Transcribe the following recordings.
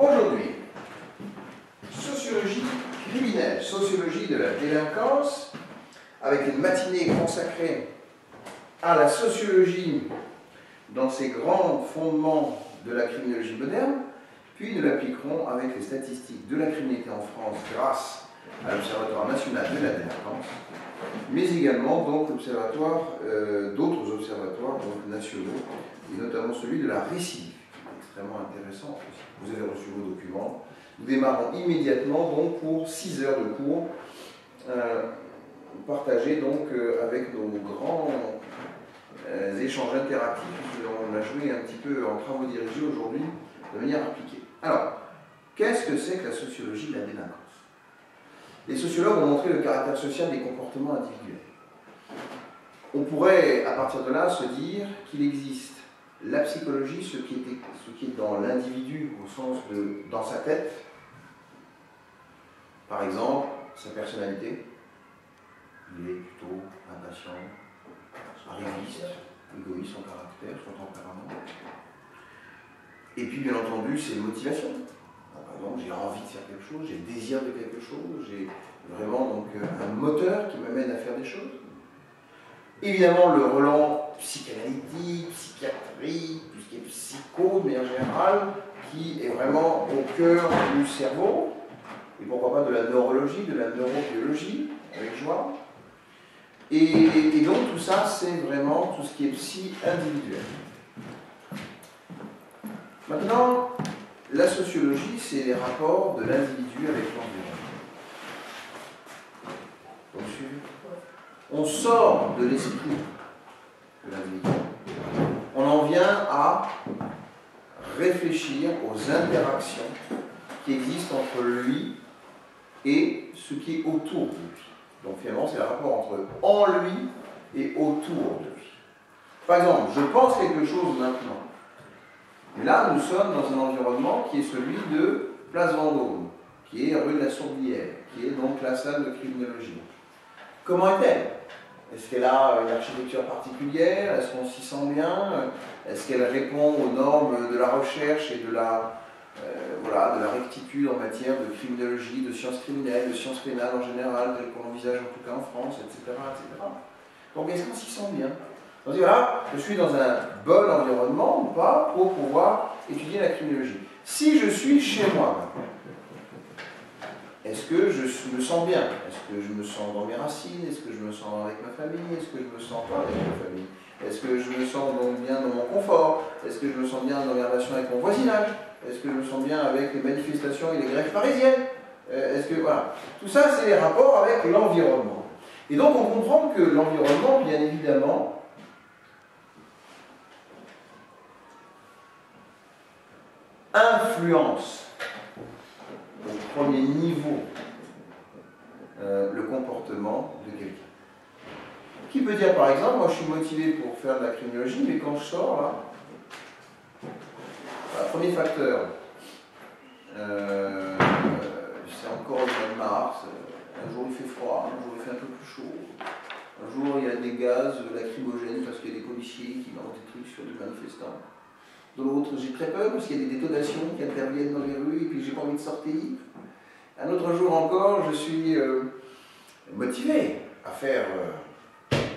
Aujourd'hui, sociologie criminelle, sociologie de la délinquance, avec une matinée consacrée à la sociologie dans ses grands fondements de la criminologie moderne, puis nous l'appliquerons avec les statistiques de la criminalité en France grâce à l'Observatoire national de la délinquance, mais également donc d'autres observatoires donc, nationaux, et notamment celui de la récidive, extrêmement intéressant aussi. Vous avez reçu vos documents. Nous démarrons immédiatement donc pour 6 heures de cours partagés donc avec nos grands échanges interactifs. On a joué un petit peu en travaux dirigés aujourd'hui de manière appliquée. Alors, qu'est-ce que c'est que la sociologie de la délinquance? Les sociologues ont montré le caractère social des comportements individuels. On pourrait, à partir de là, se dire qu'il existe la psychologie, ce qui est dans l'individu, au sens de dans sa tête, par exemple, sa personnalité. Il est plutôt impatient, arriviste, égoïste, son caractère, son tempérament. Et puis, bien entendu, ses motivations. Par exemple, j'ai envie de faire quelque chose, j'ai le désir de quelque chose, j'ai vraiment donc, un moteur qui m'amène à faire des choses. Évidemment, le relent psychanalytique, psychiatrie, tout ce qui est psycho, mais en général, qui est vraiment au cœur du cerveau, et pourquoi pas de la neurologie, de la neurobiologie, avec joie. Et donc, tout ça, c'est vraiment tout ce qui est psy-individuel. Maintenant, la sociologie, c'est les rapports de l'individu avec l'environnement. Vous me suivez ? On sort de l'esprit de l'individu. On en vient à réfléchir aux interactions qui existent entre lui et ce qui est autour de lui. Donc finalement, c'est le rapport entre en lui et autour de lui. Par exemple, je pense quelque chose maintenant. Mais là, nous sommes dans un environnement qui est celui de Place Vendôme, qui est rue de la Sourbière, qui est donc la salle de criminologie. Comment est-elle? Est-ce qu'elle a une architecture particulière? Est-ce qu'on s'y sent bien? Est-ce qu'elle répond aux normes de la recherche et de la rectitude en matière de criminologie, de sciences criminelles, de sciences pénales en général, telles qu'on envisage en tout cas en France, etc. etc. Donc est-ce qu'on s'y sent bien? On se dit, voilà, je suis dans un bon environnement ou pas pour pouvoir étudier la criminologie. Si je suis chez moi, est-ce que je me sens bien? Est-ce que je me sens dans mes racines? Est-ce que je me sens avec ma famille? Est-ce que je me sens pas avec ma famille? Est-ce que je me sens donc bien dans mon confort? Est-ce que je me sens bien dans mes relations avec mon voisinage? Est-ce que je me sens bien avec les manifestations et les grèves parisiennes? Est-ce que, voilà. Tout ça, c'est les rapports avec l'environnement. Et donc, on comprend que l'environnement, bien évidemment, influence au premier niveau le comportement de quelqu'un. Qui peut dire par exemple, moi je suis motivé pour faire de la criminologie, mais quand je sors là, premier facteur, c'est encore au mois de mars, un jour il fait froid, un jour il fait un peu plus chaud, un jour il y a des gaz lacrymogènes parce qu'il y a des policiers qui lancent des trucs sur des manifestants. De l'autre, j'ai très peur parce qu'il y a des détonations qui interviennent dans les rues et puis j'ai pas envie de sortir. Un autre jour encore, je suis motivé à faire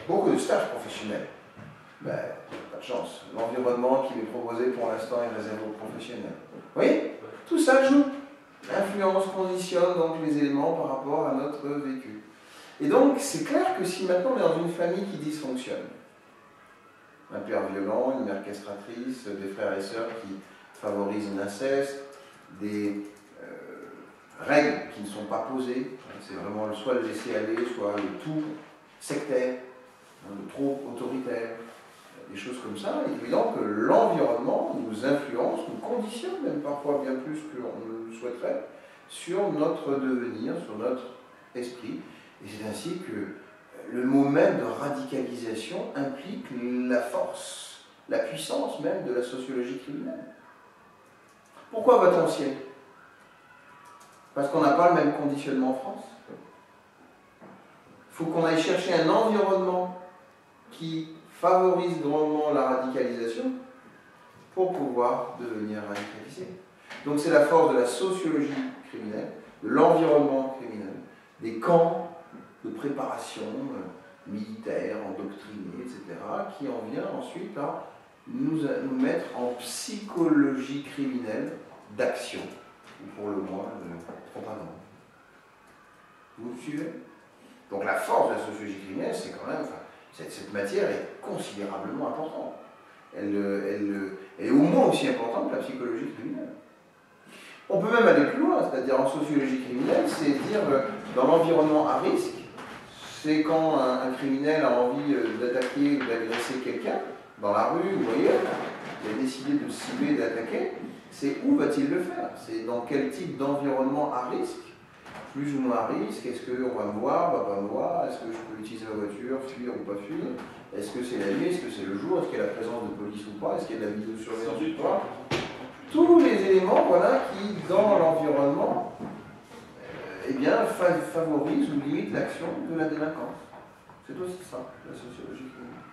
beaucoup de stages professionnels. Ben, pas de chance. L'environnement qui m'est proposé pour l'instant est réservé aux professionnels. Vous voyez? Tout ça joue. L'influence conditionne donc les éléments par rapport à notre vécu. Et donc, c'est clair que si maintenant on est dans une famille qui dysfonctionne, un père violent, une mère castratrice, des frères et sœurs qui favorisent l'inceste, des règles qui ne sont pas posées, c'est vraiment soit le laisser aller, soit le tout sectaire, le trop autoritaire, des choses comme ça. Il est évident que l'environnement nous influence, nous conditionne, même parfois bien plus qu'on ne le souhaiterait, sur notre devenir, sur notre esprit. Et c'est ainsi que le mot même de radicalisation implique la force, la puissance même de la sociologie criminelle. Pourquoi va-t-on au ciel? Parce qu'on n'a pas le même conditionnement en France. Il faut qu'on aille chercher un environnement qui favorise grandement la radicalisation pour pouvoir devenir radicalisé. Donc c'est la force de la sociologie criminelle, de l'environnement criminel, des camps de préparation militaire, endoctrinée, etc., qui en vient ensuite à nous mettre en psychologie criminelle d'action, ou pour le moins de propagande. Vous me suivez? Donc la force de la sociologie criminelle, c'est quand même, cette matière est considérablement importante. Elle est au moins aussi importante que la psychologie criminelle. On peut même aller plus loin, c'est-à-dire en sociologie criminelle, c'est dire dans l'environnement à risque, c'est quand un criminel a envie d'attaquer ou d'agresser quelqu'un, dans la rue ou ailleurs, il a décidé de cibler, d'attaquer, c'est où va-t-il le faire? C'est dans quel type d'environnement à risque? Plus ou moins à risque? Est-ce qu'on va me voir, va pas me voir? Est-ce que je peux utiliser ma voiture, fuir ou pas fuir? Est-ce que c'est la nuit? Est-ce que c'est le jour? Est-ce qu'il y a la présence de police ou pas? Est-ce qu'il y a de la vidéosurveillance ou pas? Tous les éléments voilà, qui, dans l'environnement, eh bien, favorisent ou limitent l'action de la délinquance. C'est aussi ça, la sociologie criminelle.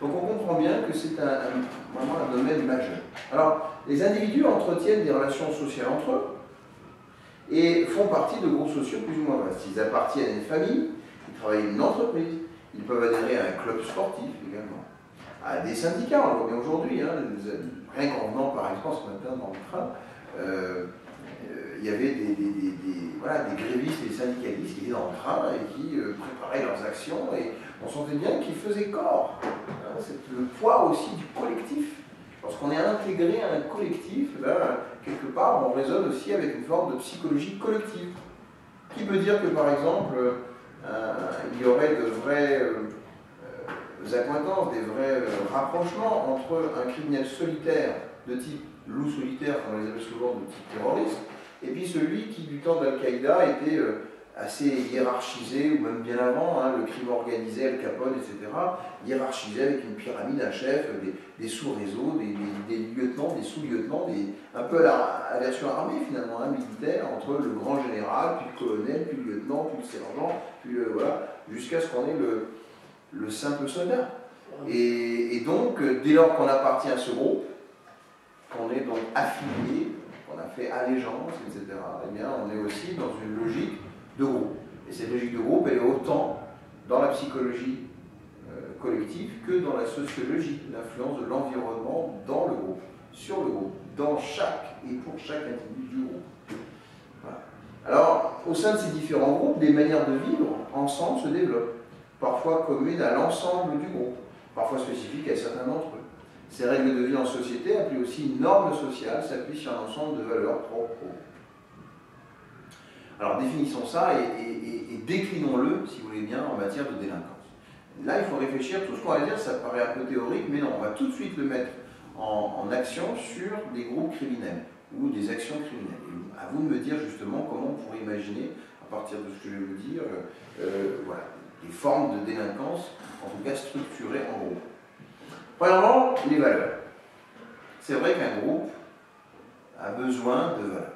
Donc on comprend bien que c'est vraiment un domaine majeur. Alors, les individus entretiennent des relations sociales entre eux et font partie de groupes sociaux plus ou moins vastes. Ils appartiennent à une famille, ils travaillent dans une entreprise, ils peuvent adhérer à un club sportif également, à des syndicats, on le voit bien aujourd'hui. Hein, rien qu'en venant par exemple ce matin dans le train, il y avait des grévistes et des syndicalistes qui étaient dans le train et qui préparaient leurs actions et on sentait bien qu'ils faisaient corps. Hein, c'est le poids aussi du collectif. Lorsqu'on est intégré à un collectif, quelque part, on raisonne aussi avec une forme de psychologie collective. Qui peut dire que, par exemple, il y aurait de vraies accointances, des vrais rapprochements entre un criminel solitaire de type loup solitaire, comme on les appelle souvent, de type terroriste, et puis celui qui, du temps d'Al-Qaïda, était assez hiérarchisé, ou même bien avant, hein, le crime organisé, Al Capone, etc., hiérarchisé avec une pyramide, un chef, des sous-réseaux, des lieutenants, des sous-lieutenants, un peu à la version armée finalement, hein, militaire, entre le grand général, puis le colonel, puis le lieutenant, puis le sergent, puis voilà, jusqu'à ce qu'on ait le simple soldat. Et donc, dès lors qu'on appartient à ce groupe, qu'on est donc affilié, qu'on a fait allégeance, etc., eh bien, on est aussi dans une logique de groupe. Et cette logique de groupe, elle est autant dans la psychologie collective que dans la sociologie, l'influence de l'environnement dans le groupe, sur le groupe, dans chaque et pour chaque individu du groupe. Voilà. Alors, au sein de ces différents groupes, des manières de vivre ensemble se développent, parfois communes à l'ensemble du groupe, parfois spécifiques à certains d'entre eux. Ces règles de vie en société, appelées aussi normes sociales, s'appuient sur un ensemble de valeurs propres. Alors définissons ça et déclinons-le, si vous voulez bien, en matière de délinquance. Là, il faut réfléchir, tout ce qu'on va dire, ça paraît un peu théorique, mais non, on va tout de suite le mettre en action sur des groupes criminels ou des actions criminelles. Et à vous de me dire justement comment on pourrait imaginer, à partir de ce que je vais vous dire, voilà, des formes de délinquance, en tout cas structurées en groupe. Premièrement, les valeurs. C'est vrai qu'un groupe a besoin de valeurs.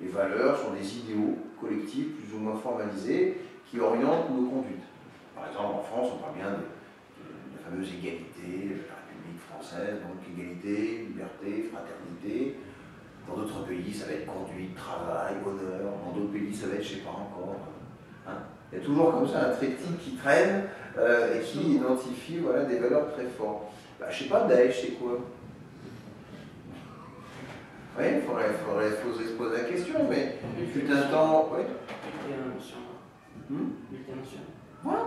Les valeurs sont des idéaux collectifs plus ou moins formalisés qui orientent nos conduites. Par exemple, en France, on parle bien de la fameuse égalité de la République française, donc égalité, liberté, fraternité. Dans d'autres pays, ça va être conduite, travail, honneur. Dans d'autres pays, ça va être je ne sais pas encore. Hein. Il y a toujours comme ça un triptyque qui traîne et qui identifie voilà, des valeurs très fortes. Bah, je ne sais pas, Daesh, c'est quoi? Oui, il faudrait se poser la question, mais il fut un temps. Oui. Voilà.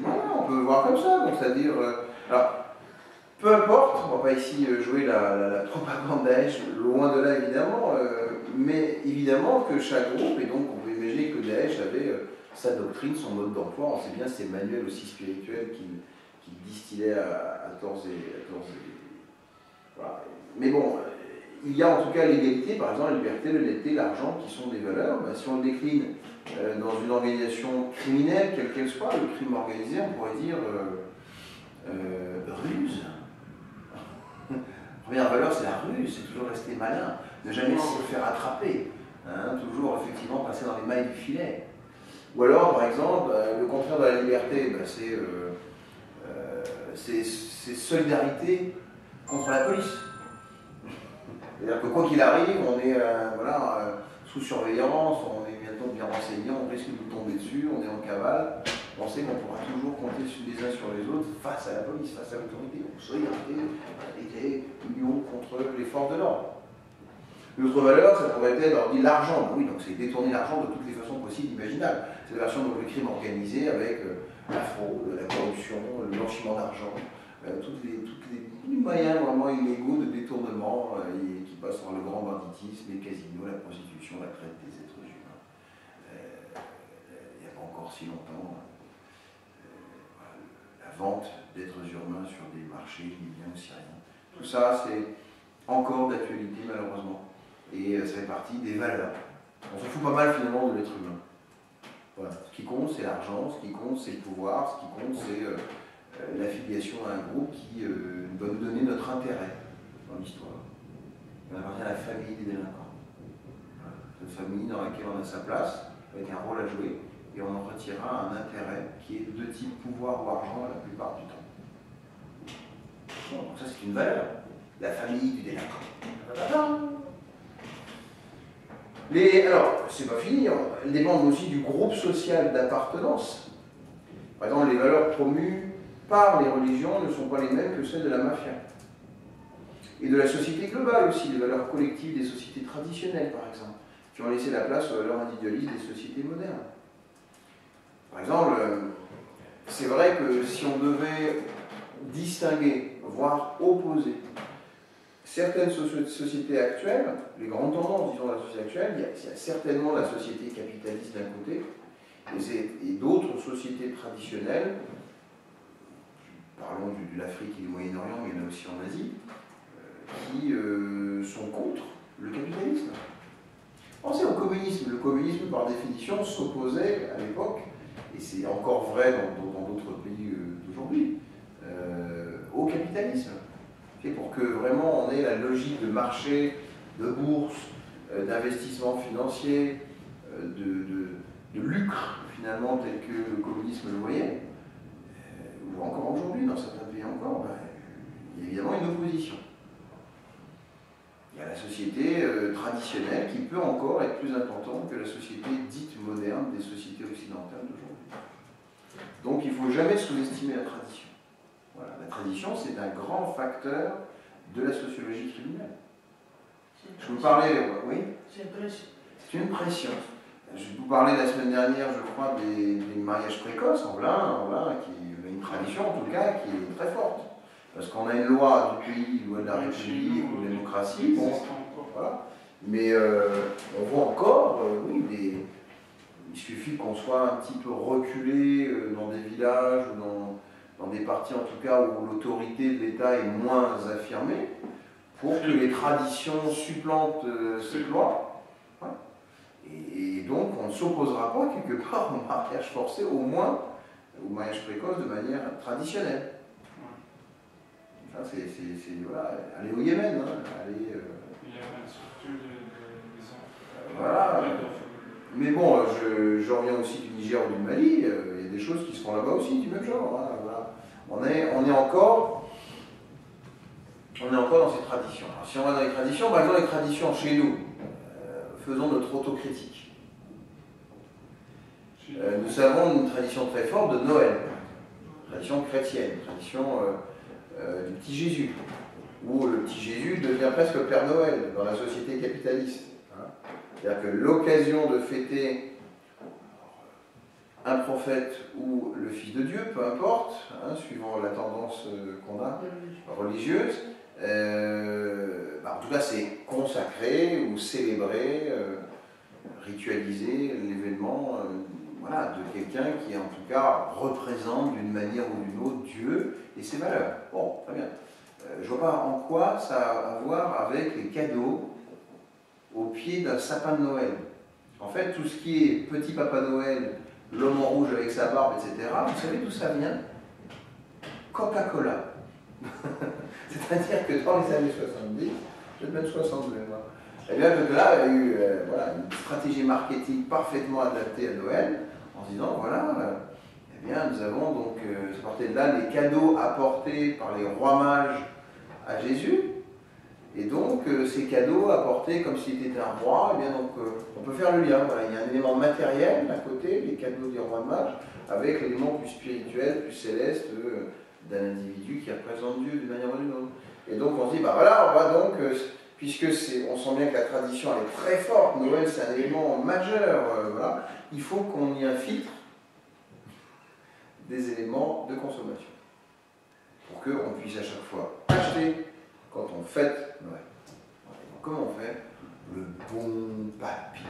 Voilà, on peut voir comme ça, donc c'est-à-dire. Alors, peu importe, on ne va pas ici jouer la propagande Daesh, loin de là évidemment, mais évidemment que chaque groupe, et donc on peut imaginer que Daesh avait sa doctrine, son mode d'emploi, on sait bien ces manuels aussi spirituels qu'il distillait à tort et. Voilà. Mais bon, il y a en tout cas l'égalité, par exemple la liberté, l'honnêteté, l'argent, qui sont des valeurs. Ben, si on le décline dans une organisation criminelle, quelle qu'elle soit, le crime organisé, on pourrait dire ruse. La première valeur, c'est la ruse, c'est toujours rester malin, ne jamais se faire attraper, hein, toujours effectivement passer dans les mailles du filet. Ou alors, par exemple, le contraire de la liberté, ben, c'est solidarité contre la police. C'est-à-dire que quoi qu'il arrive, on est sous surveillance, on est bientôt bien renseigné, on risque de tomber dessus, on est en cavale. On sait qu'on pourra toujours compter les uns sur les autres face à la police, face à l'autorité. Solidarité, union contre les forces de l'ordre. L'autre valeur, ça pourrait être, on dit l'argent. Oui, donc c'est détourner l'argent de toutes les façons possibles, imaginables. C'est la version du crime organisé avec la fraude, la corruption, le blanchiment d'argent, tous les moyens vraiment illégaux de détournement qui passent par le grand banditisme, les casinos, la prostitution, la traite des êtres humains. Il n'y a pas encore si longtemps, la vente d'êtres humains sur des marchés libyens ou syriens. Tout ça, c'est encore d'actualité malheureusement. Et ça fait partie des valeurs. On se fout pas mal finalement de l'être humain. Voilà. Ce qui compte, c'est l'argent, ce qui compte, c'est le pouvoir, ce qui compte, c'est l'affiliation à un groupe qui va nous donner notre intérêt dans l'histoire. On appartient à la famille des délinquants. Voilà. Une famille dans laquelle on a sa place, avec un rôle à jouer, et on en retirera un intérêt qui est de type pouvoir ou argent la plupart du temps. Bon, donc ça c'est une valeur. La famille du délinquant. Alors, c'est pas fini, elles dépendent aussi du groupe social d'appartenance. Par exemple, les valeurs promues par les religions ne sont pas les mêmes que celles de la mafia. Et de la société globale aussi, les valeurs collectives des sociétés traditionnelles, par exemple, qui ont laissé la place aux valeurs individualistes des sociétés modernes. Par exemple, c'est vrai que si on devait distinguer, voire opposer, certaines sociétés actuelles, les grandes tendances, disons, de la société actuelle, il y a certainement la société capitaliste d'un côté, et d'autres sociétés traditionnelles, parlons de l'Afrique et du Moyen-Orient, mais il y en a aussi en Asie, qui sont contre le capitalisme. Pensez au communisme. Le communisme, par définition, s'opposait à l'époque, et c'est encore vrai dans d'autres pays d'aujourd'hui, au capitalisme. Pour que vraiment on ait la logique de marché, de bourse, d'investissement financier, de lucre finalement tel que le communisme le voyait, ou encore aujourd'hui dans certains pays encore, il y a évidemment une opposition. Il y a la société traditionnelle qui peut encore être plus importante que la société dite moderne des sociétés occidentales d'aujourd'hui. Donc il ne faut jamais sous-estimer la tradition. Voilà, la tradition, c'est un grand facteur de la sociologie criminelle. Je vous parlais, oui ? C'est une pression. C'est une pression. Je vous parlais la semaine dernière, je crois, des mariages précoces en Velin, qui a une tradition en tout cas qui est très forte. Parce qu'on a une loi du pays, une loi de la République ou de la démocratie, bon, voilà. Mais on voit encore, oui, il suffit qu'on soit un petit peu reculé dans des villages ou dans des parties en tout cas où l'autorité de l'État est moins affirmée, pour que les traditions supplantent cette loi. Ouais. Et donc on ne s'opposera pas quelque part au mariage forcé, au moins au mariage précoce de manière traditionnelle. Ça, voilà, aller au Yémen, aller... Il y a une structure des enfants. Voilà. Mais bon, je reviens aussi du Niger ou du Mali, il y a des choses qui se font là-bas aussi, du même genre. Hein, voilà. On est encore dans ces traditions. Alors, si on va dans les traditions, par exemple les traditions chez nous, faisons notre autocritique. Nous avons une tradition très forte de Noël, une tradition chrétienne, une tradition du petit Jésus, où le petit Jésus devient presque le Père Noël dans la société capitaliste. Hein. C'est-à-dire que l'occasion de fêter un prophète ou le Fils de Dieu, peu importe, hein, suivant la tendance qu'on a, religieuse, en tout cas c'est consacrer ou célébrer, ritualiser l'événement voilà, de quelqu'un qui en tout cas représente d'une manière ou d'une autre Dieu et ses valeurs. Bon, très bien. Je ne vois pas en quoi ça a à voir avec les cadeaux au pied d'un sapin de Noël. En fait, tout ce qui est petit Papa Noël, l'homme en rouge avec sa barbe, etc., vous savez d'où ça vient? Coca-Cola. C'est-à-dire que dans les années 70, peut-être même 62, moi, eh bien, là, il y a eu voilà, une stratégie marketing parfaitement adaptée à Noël, en se disant, voilà, eh bien, nous avons donc, à partir de là, les cadeaux apportés par les rois mages à Jésus, Et donc, ces cadeaux apportés comme s'il était un roi, eh bien, donc, on peut faire le lien. Voilà, il y a un élément matériel à côté, les cadeaux des rois mages, avec l'élément plus spirituel, plus céleste d'un individu qui représente Dieu d'une manière ou d'une autre. Et donc, on se dit, bah voilà, on va donc, puisque on sent bien que la tradition elle est très forte, Noël c'est un élément majeur, voilà, il faut qu'on y infiltre des éléments de consommation. Pour qu'on puisse à chaque fois acheter quand on fête Noël. Comment on fait? Le bon papy,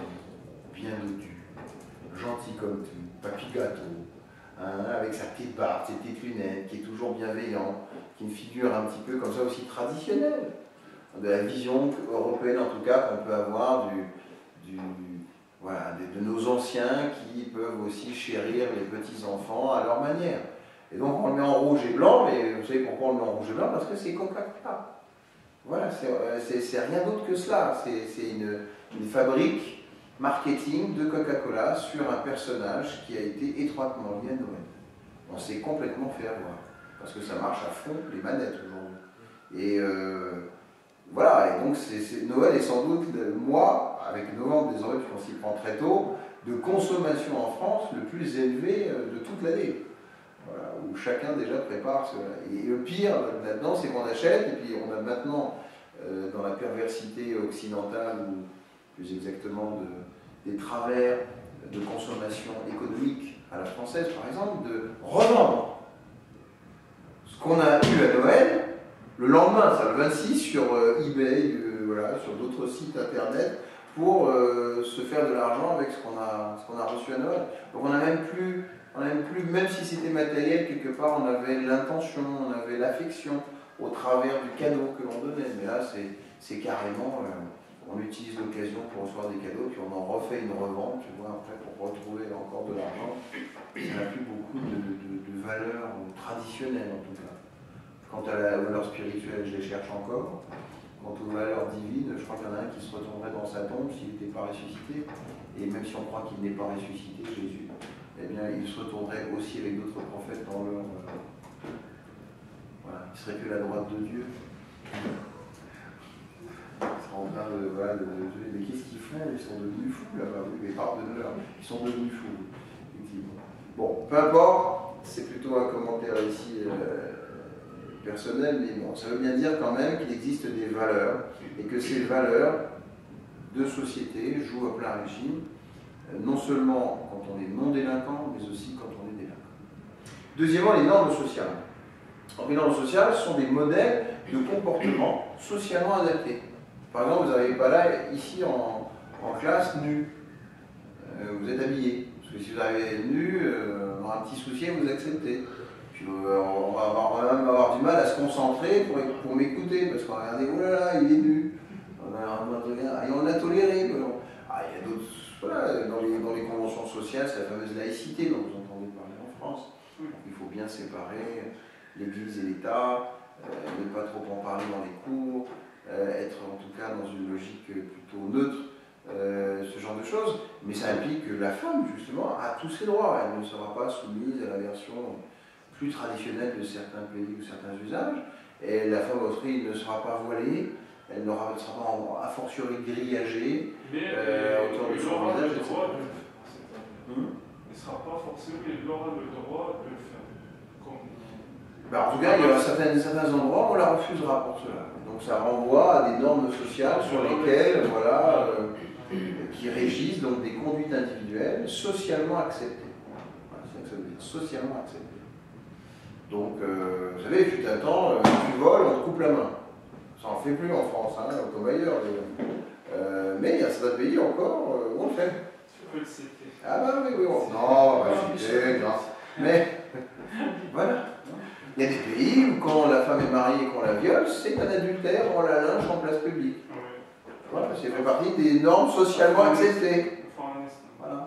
bien dodu, gentil comme tout, papy gâteau, hein, avec sa petite barbe, ses petites lunettes, qui est toujours bienveillant, qui est une figure un petit peu comme ça aussi traditionnelle, de la vision européenne en tout cas qu'on peut avoir voilà, de nos anciens qui peuvent aussi chérir les petits-enfants à leur manière. Et donc on le met en rouge et blanc, mais vous savez pourquoi on le met en rouge et blanc? Parce que c'est Coca-Cola. Voilà, c'est rien d'autre que cela. C'est une fabrique marketing de Coca-Cola sur un personnage qui a été étroitement lié à Noël. On s'est complètement fait avoir, parce que ça marche à fond les manettes aujourd'hui. Et voilà, et donc Noël est sans doute le mois, avec novembre désormais, puisqu'on s'y prend très tôt, de consommation en France le plus élevé de toute l'année. Voilà, où chacun déjà prépare cela. Et le pire là-dedans, c'est qu'on achète, et puis on a maintenant, dans la perversité occidentale, ou plus exactement des travers de consommation économique à la française, par exemple, de revendre ce qu'on a eu à Noël le lendemain, ça le 26, sur eBay, voilà, sur d'autres sites internet, pour se faire de l'argent avec ce qu'on a reçu à Noël. Donc on n'a même plus, même si c'était matériel, quelque part, on avait l'intention, on avait l'affection au travers du cadeau que l'on donnait. Mais là, c'est carrément, on utilise l'occasion pour recevoir des cadeaux, puis on en refait une revente, tu vois, après pour retrouver encore de l'argent. Ça n'a plus beaucoup de valeur traditionnelle en tout cas. Quant à la valeur spirituelle, je les cherche encore. Quant aux valeurs divines, je crois qu'il y en a un qui se retournerait dans sa tombe s'il n'était pas ressuscité. Et même si on croit qu'il n'est pas ressuscité, Jésus, eh bien, il se retournerait aussi avec d'autres prophètes dans leur... voilà, il serait que la droite de Dieu. Ils seraient en train de... Voilà, mais qu'est-ce qu'ils font? Ils sont devenus fous là-bas. Oui, mais pardonnez-leur. Ils sont devenus fous, effectivement. Bon, peu importe, c'est plutôt un commentaire ici... personnel, mais bon, ça veut bien dire quand même qu'il existe des valeurs et que ces valeurs de société jouent à plein régime, non seulement quand on est non délinquant, mais aussi quand on est délinquant. Deuxièmement, les normes sociales. Alors, les normes sociales sont des modèles de comportement socialement adaptés. Par exemple, vous n'arrivez pas là, ici en classe, nu. Vous êtes habillé. Parce que si vous arrivez nu, dans un petit souci, vous acceptez. On va même avoir du mal à se concentrer pour m'écouter, parce qu'on va regarder, oh là là, il est nu. Et on l'a toléré. Ah, il y a d'autres, voilà, dans les conventions sociales, c'est la fameuse laïcité dont vous entendez parler en France. Il faut bien séparer l'Église et l'État, ne pas trop en parler dans les cours, être en tout cas dans une logique plutôt neutre, ce genre de choses. Mais ça implique que la femme, justement, a tous ses droits. Elle ne sera pas soumise à la version plus traditionnelle de certains pays ou certains usages, et la femme aussi ne sera pas voilée, elle ne sera pas a fortiori grillagée autour de son visage, etc. Elle ne sera pas forcément, elle aura le droit de le faire. En tout cas, il y aura certains endroits où on la refusera pour cela. Donc ça renvoie à des normes sociales sur lesquelles, voilà, qui régissent donc des conduites individuelles socialement acceptées. Voilà, c'est ça que ça veut dire, socialement acceptées. Donc, vous savez, il fut un temps, tu voles, on te coupe la main. Ça n'en fait plus en France, hein, autobailleur. Mais il y a certains pays encore où on le fait. Tu peux le citer. Ah bah oui, oui. Non, bah, non. Mais, voilà. Il y a des pays où quand la femme est mariée et qu'on la viole, c'est un adultère, on la lynche en place publique. Voilà, c'est fait partie des normes socialement acceptées. Voilà.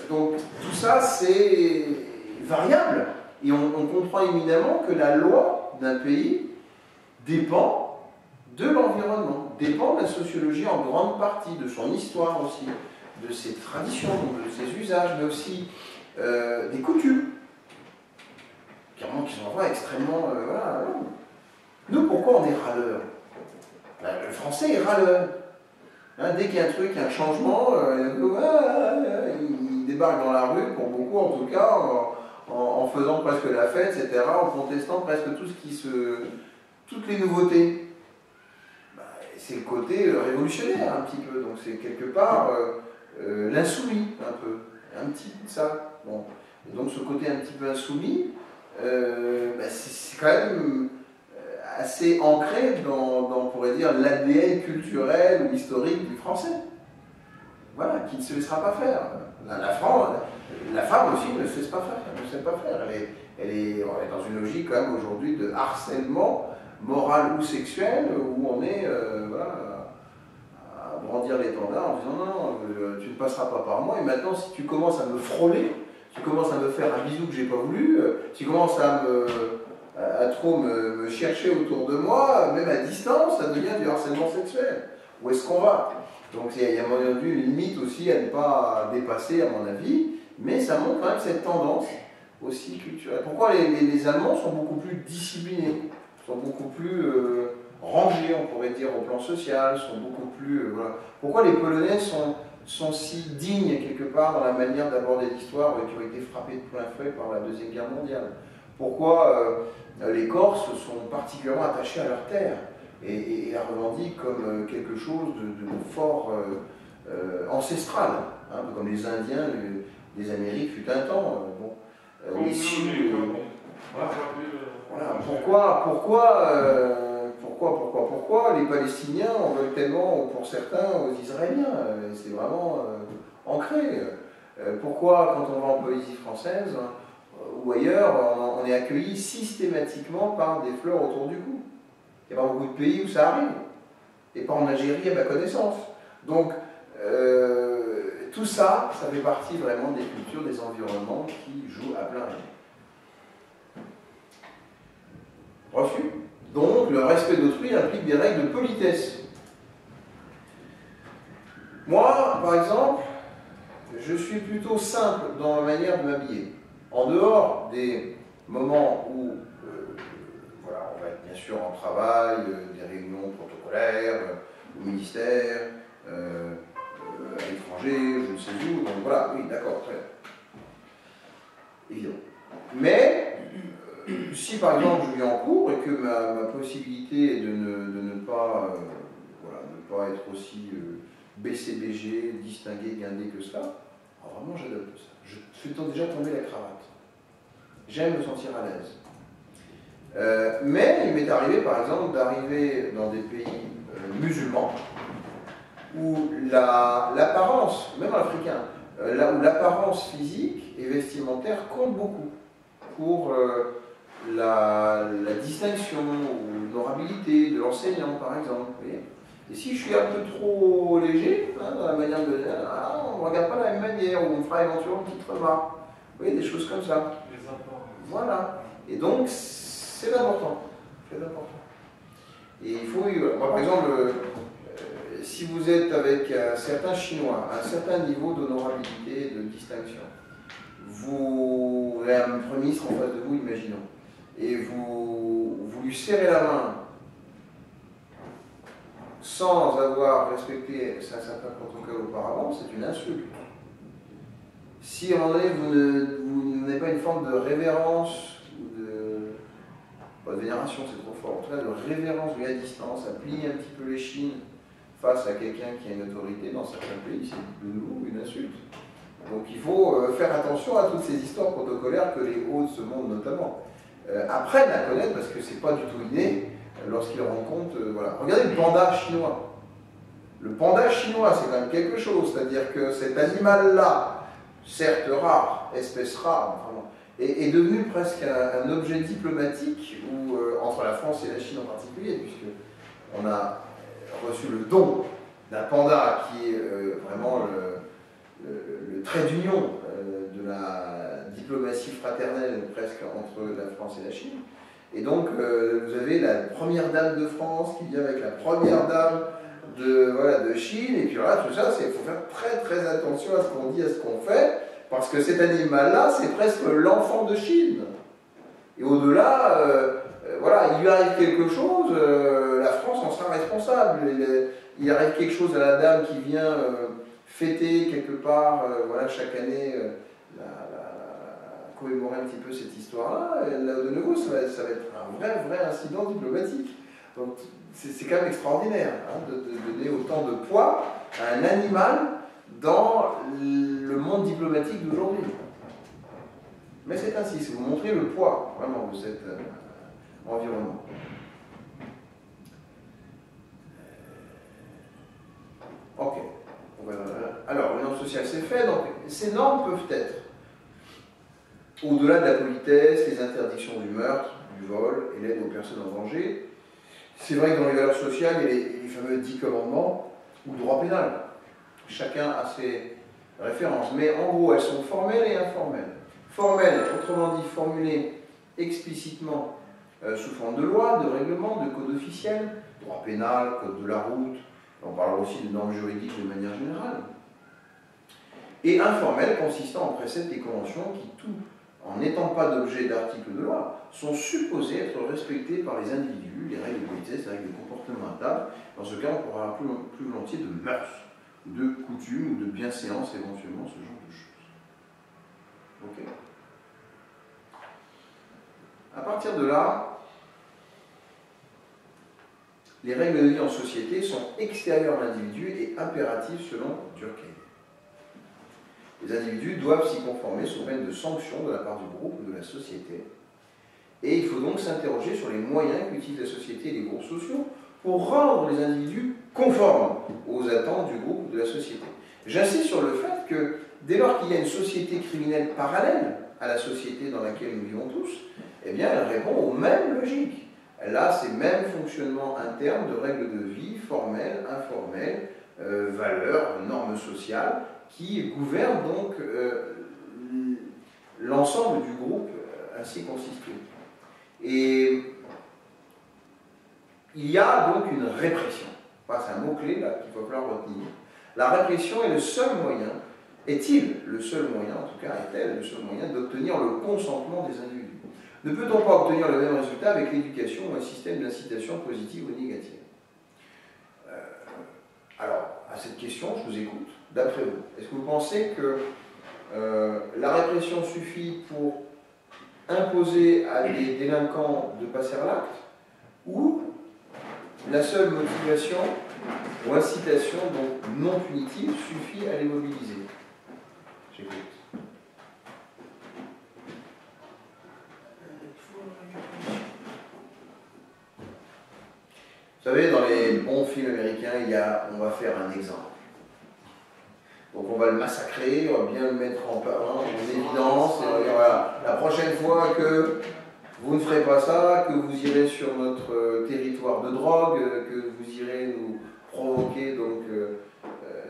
Donc, tout ça, c'est variable. Et on comprend éminemment que la loi d'un pays dépend de l'environnement, dépend de la sociologie en grande partie, de son histoire aussi, de ses traditions, de ses usages, mais aussi des coutumes, qui sont extrêmement... voilà. Nous, pourquoi on est râleurs? Français est râleur. Hein, dès qu'il y a un truc, un changement, il débarque dans la rue, pour beaucoup en tout cas, en faisant presque la fête, etc., en contestant presque toutes les nouveautés. Bah, c'est le côté révolutionnaire un petit peu, donc c'est quelque part l'insoumis un peu, un petit peu de ça. Bon. Et donc ce côté un petit peu insoumis, bah, c'est quand même assez ancré dans on pourrait dire, l'ADN culturel ou historique du français. Voilà, qui ne se laissera pas faire. La femme aussi ne se laisse pas faire, elle ne sait pas faire. On est dans une logique quand même aujourd'hui de harcèlement moral ou sexuel, où on est voilà, à brandir l'étendard en disant non, tu ne passeras pas par moi, et maintenant si tu commences à me frôler, tu commences à me faire un bisou que j'ai pas voulu, tu commences à trop me chercher autour de moi, même à distance, ça devient du harcèlement sexuel. Où est-ce qu'on va? Donc il y a à un moment donné une limite aussi à ne pas dépasser, à mon avis, mais ça montre quand même cette tendance aussi culturelle. Pourquoi les Allemands sont beaucoup plus disciplinés, sont beaucoup plus rangés, on pourrait dire, au plan social, sont beaucoup plus... voilà. Pourquoi les Polonais sont si dignes, quelque part, dans la manière d'aborder l'histoire, qui ont été frappés de plein fouet par la Deuxième Guerre mondiale? Pourquoi les Corses sont particulièrement attachés à leur terre et la revendiquent comme quelque chose de fort ancestral, hein, comme les Indiens des Amériques fut un temps. Bon, les Sioux, voilà. Pourquoi les Palestiniens en veulent tellement, pour certains, aux Israéliens? C'est vraiment ancré. Pourquoi, quand on va en Polynésie française ou ailleurs, on est accueilli systématiquement par des fleurs autour du cou? Il n'y a pas beaucoup de pays où ça arrive. Et pas en Algérie, à ma connaissance. Donc, tout ça, ça fait partie vraiment des cultures, des environnements qui jouent à plein régime. Refus. Donc, le respect d'autrui implique des règles de politesse. Moi, par exemple, je suis plutôt simple dans ma manière de m'habiller. En dehors des moments où voilà, on va être bien sûr en travail, des réunions protocolaires, au ministère, à l'étranger, je ne sais où, donc voilà, oui, d'accord, très bien. Évidemment. Mais, si par exemple je viens en cours et que ma possibilité est de ne pas, voilà, ne pas être aussi BCBG, distingué, guindé que cela, alors vraiment j'adopte ça. Je fais déjà tomber la cravate. J'aime me sentir à l'aise. Mais il m'est arrivé par exemple d'arriver dans des pays musulmans où l'apparence, même africain, là où l'apparence physique et vestimentaire compte beaucoup pour la distinction ou l'honorabilité de l'enseignant par exemple. Vous voyez. Et si je suis un peu trop léger, hein, dans la manière de... on ne regarde pas de la même manière, ou on fera éventuellement une petite remarque. Vous voyez, des choses comme ça. Les apports. Voilà. Et donc, c'est important. C'est important. Et il faut... Moi, par exemple, si vous êtes avec un certain Chinois, un certain niveau d'honorabilité, de distinction, vous avez un Premier ministre en face de vous, imaginons, et vous lui serrez la main, sans avoir respecté un certain protocole auparavant, c'est une insulte. Si à un moment donné vous n'avez pas une forme de révérence, ou pas de vénération, c'est trop fort, en tout cas de révérence de la distance, à plier un petit peu les chines face à quelqu'un qui a une autorité dans certains pays, c'est de nouveau une insulte. Donc il faut faire attention à toutes ces histoires protocolaires que les hauts de ce monde notamment apprennent à connaître, parce que c'est pas du tout inné. Lorsqu'ils rencontrent, voilà. Regardez le panda chinois. Le panda chinois, c'est quand même quelque chose, c'est-à-dire que cet animal-là, certes rare, espèce rare, vraiment, est devenu presque un objet diplomatique où, entre la France et la Chine en particulier, puisque on a reçu le don d'un panda qui est vraiment le trait d'union de la diplomatie fraternelle presque entre la France et la Chine. Et donc, vous avez la première dame de France qui vient avec la première dame de Chine, et puis voilà, tout ça, il faut faire très très attention à ce qu'on dit, à ce qu'on fait, parce que cet animal-là, c'est presque l'enfant de Chine. Et au-delà, voilà, il lui arrive quelque chose, la France en sera responsable. responsable. Il arrive quelque chose à la dame qui vient fêter quelque part, voilà, chaque année, commémorer un petit peu cette histoire-là. De nouveau, ça va être un vrai incident diplomatique. Donc c'est quand même extraordinaire hein, de donner autant de poids à un animal dans le monde diplomatique d'aujourd'hui. Mais c'est ainsi, c'est vous montrer le poids vraiment de cet environnement. Ok. Alors, les normes sociales, c'est fait. Donc, ces normes peuvent être, au-delà de la politesse, les interdictions du meurtre, du vol et l'aide aux personnes en danger. C'est vrai que dans les valeurs sociales, il y a les fameux 10 commandements ou le droit pénal. Chacun a ses références. Mais en gros, elles sont formelles et informelles. Formelles, autrement dit, formulées explicitement sous forme de loi, de règlement, de code officiel, droit pénal, code de la route. On parle aussi de normes juridiques de manière générale. Et informelles, consistant en préceptes et conventions qui, tout en n'étant pas d'objet d'articles de loi, sont supposées être respectées par les individus, les règles de politesse, les règles de comportement à table. Dans ce cas, on parlera plus volontiers de mœurs, de coutumes ou de bienséance, éventuellement, ce genre de choses. Ok. À partir de là, les règles de vie en société sont extérieures à l'individu et impératives selon Durkheim. Les individus doivent s'y conformer sous peine de sanctions de la part du groupe ou de la société. Et il faut donc s'interroger sur les moyens qu'utilisent la société et les groupes sociaux pour rendre les individus conformes aux attentes du groupe ou de la société. J'insiste sur le fait que dès lors qu'il y a une société criminelle parallèle à la société dans laquelle nous vivons tous, eh bien elle répond aux mêmes logiques. Elle a ces mêmes fonctionnements internes de règles de vie, formelles, informelles, valeurs, normes sociales, qui gouvernent donc l'ensemble du groupe ainsi constitué. Et il y a donc une répression. C'est un mot-clé là qu'il va falloir retenir. La répression est le seul moyen, est-il le seul moyen, en tout cas, est-elle le seul moyen d'obtenir le consentement des individus? Ne peut-on pas obtenir le même résultat avec l'éducation ou un système d'incitation positive ou négative? Alors, à cette question, je vous écoute. D'après vous, est-ce que vous pensez que la répression suffit pour imposer à des délinquants de passer à l'acte, ou la seule motivation ou incitation, donc non punitive, suffit à les mobiliser? J'écoute. Vous savez, dans les bons films américains, on va faire un exemple. Donc on va le massacrer, on va bien le mettre en évidence, et on va dire, voilà, la prochaine fois que vous ne ferez pas ça, que vous irez sur notre territoire de drogue, que vous irez nous provoquer donc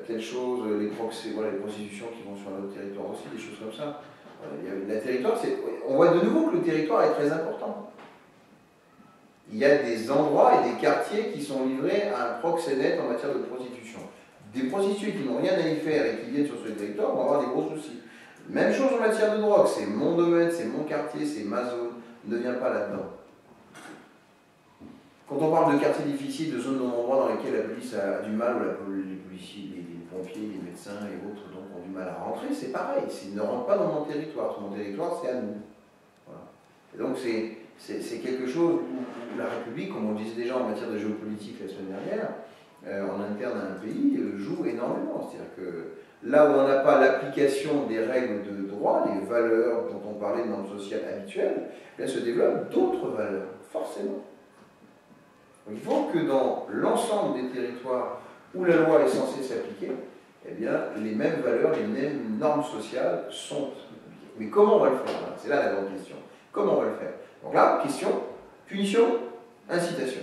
telle chose, les prostitutions qui vont sur notre territoire aussi, des choses comme ça. On voit de nouveau que le territoire est très important. Il y a des endroits et des quartiers qui sont livrés à un proxénète en matière de prostitution. Des prostituées qui n'ont rien à y faire et qui viennent sur ce territoire vont avoir des gros soucis. Même chose en matière de drogue, c'est mon domaine, c'est mon quartier, c'est ma zone, ne viens pas là-dedans. Quand on parle de quartiers difficiles, de zones non-droits dans lesquelles la police a du mal, ou les policiers, les pompiers, les médecins et autres donc, ont du mal à rentrer, c'est pareil, ils ne rentrent pas dans mon territoire, mon territoire c'est à nous. Voilà. Et donc c'est quelque chose où la République, comme on le disait déjà en matière de géopolitique la semaine dernière, en interne à un pays, joue énormément. C'est-à-dire que là où on n'a pas l'application des règles de droit, les valeurs dont on parlait de normes sociales habituelles, là se développent d'autres valeurs, forcément. Donc, il faut que dans l'ensemble des territoires où la loi est censée s'appliquer, eh bien, les mêmes valeurs, les mêmes normes sociales sont appliquées. Mais comment on va le faire? C'est là la grande question. Comment on va le faire? Donc là, question, punition, incitation.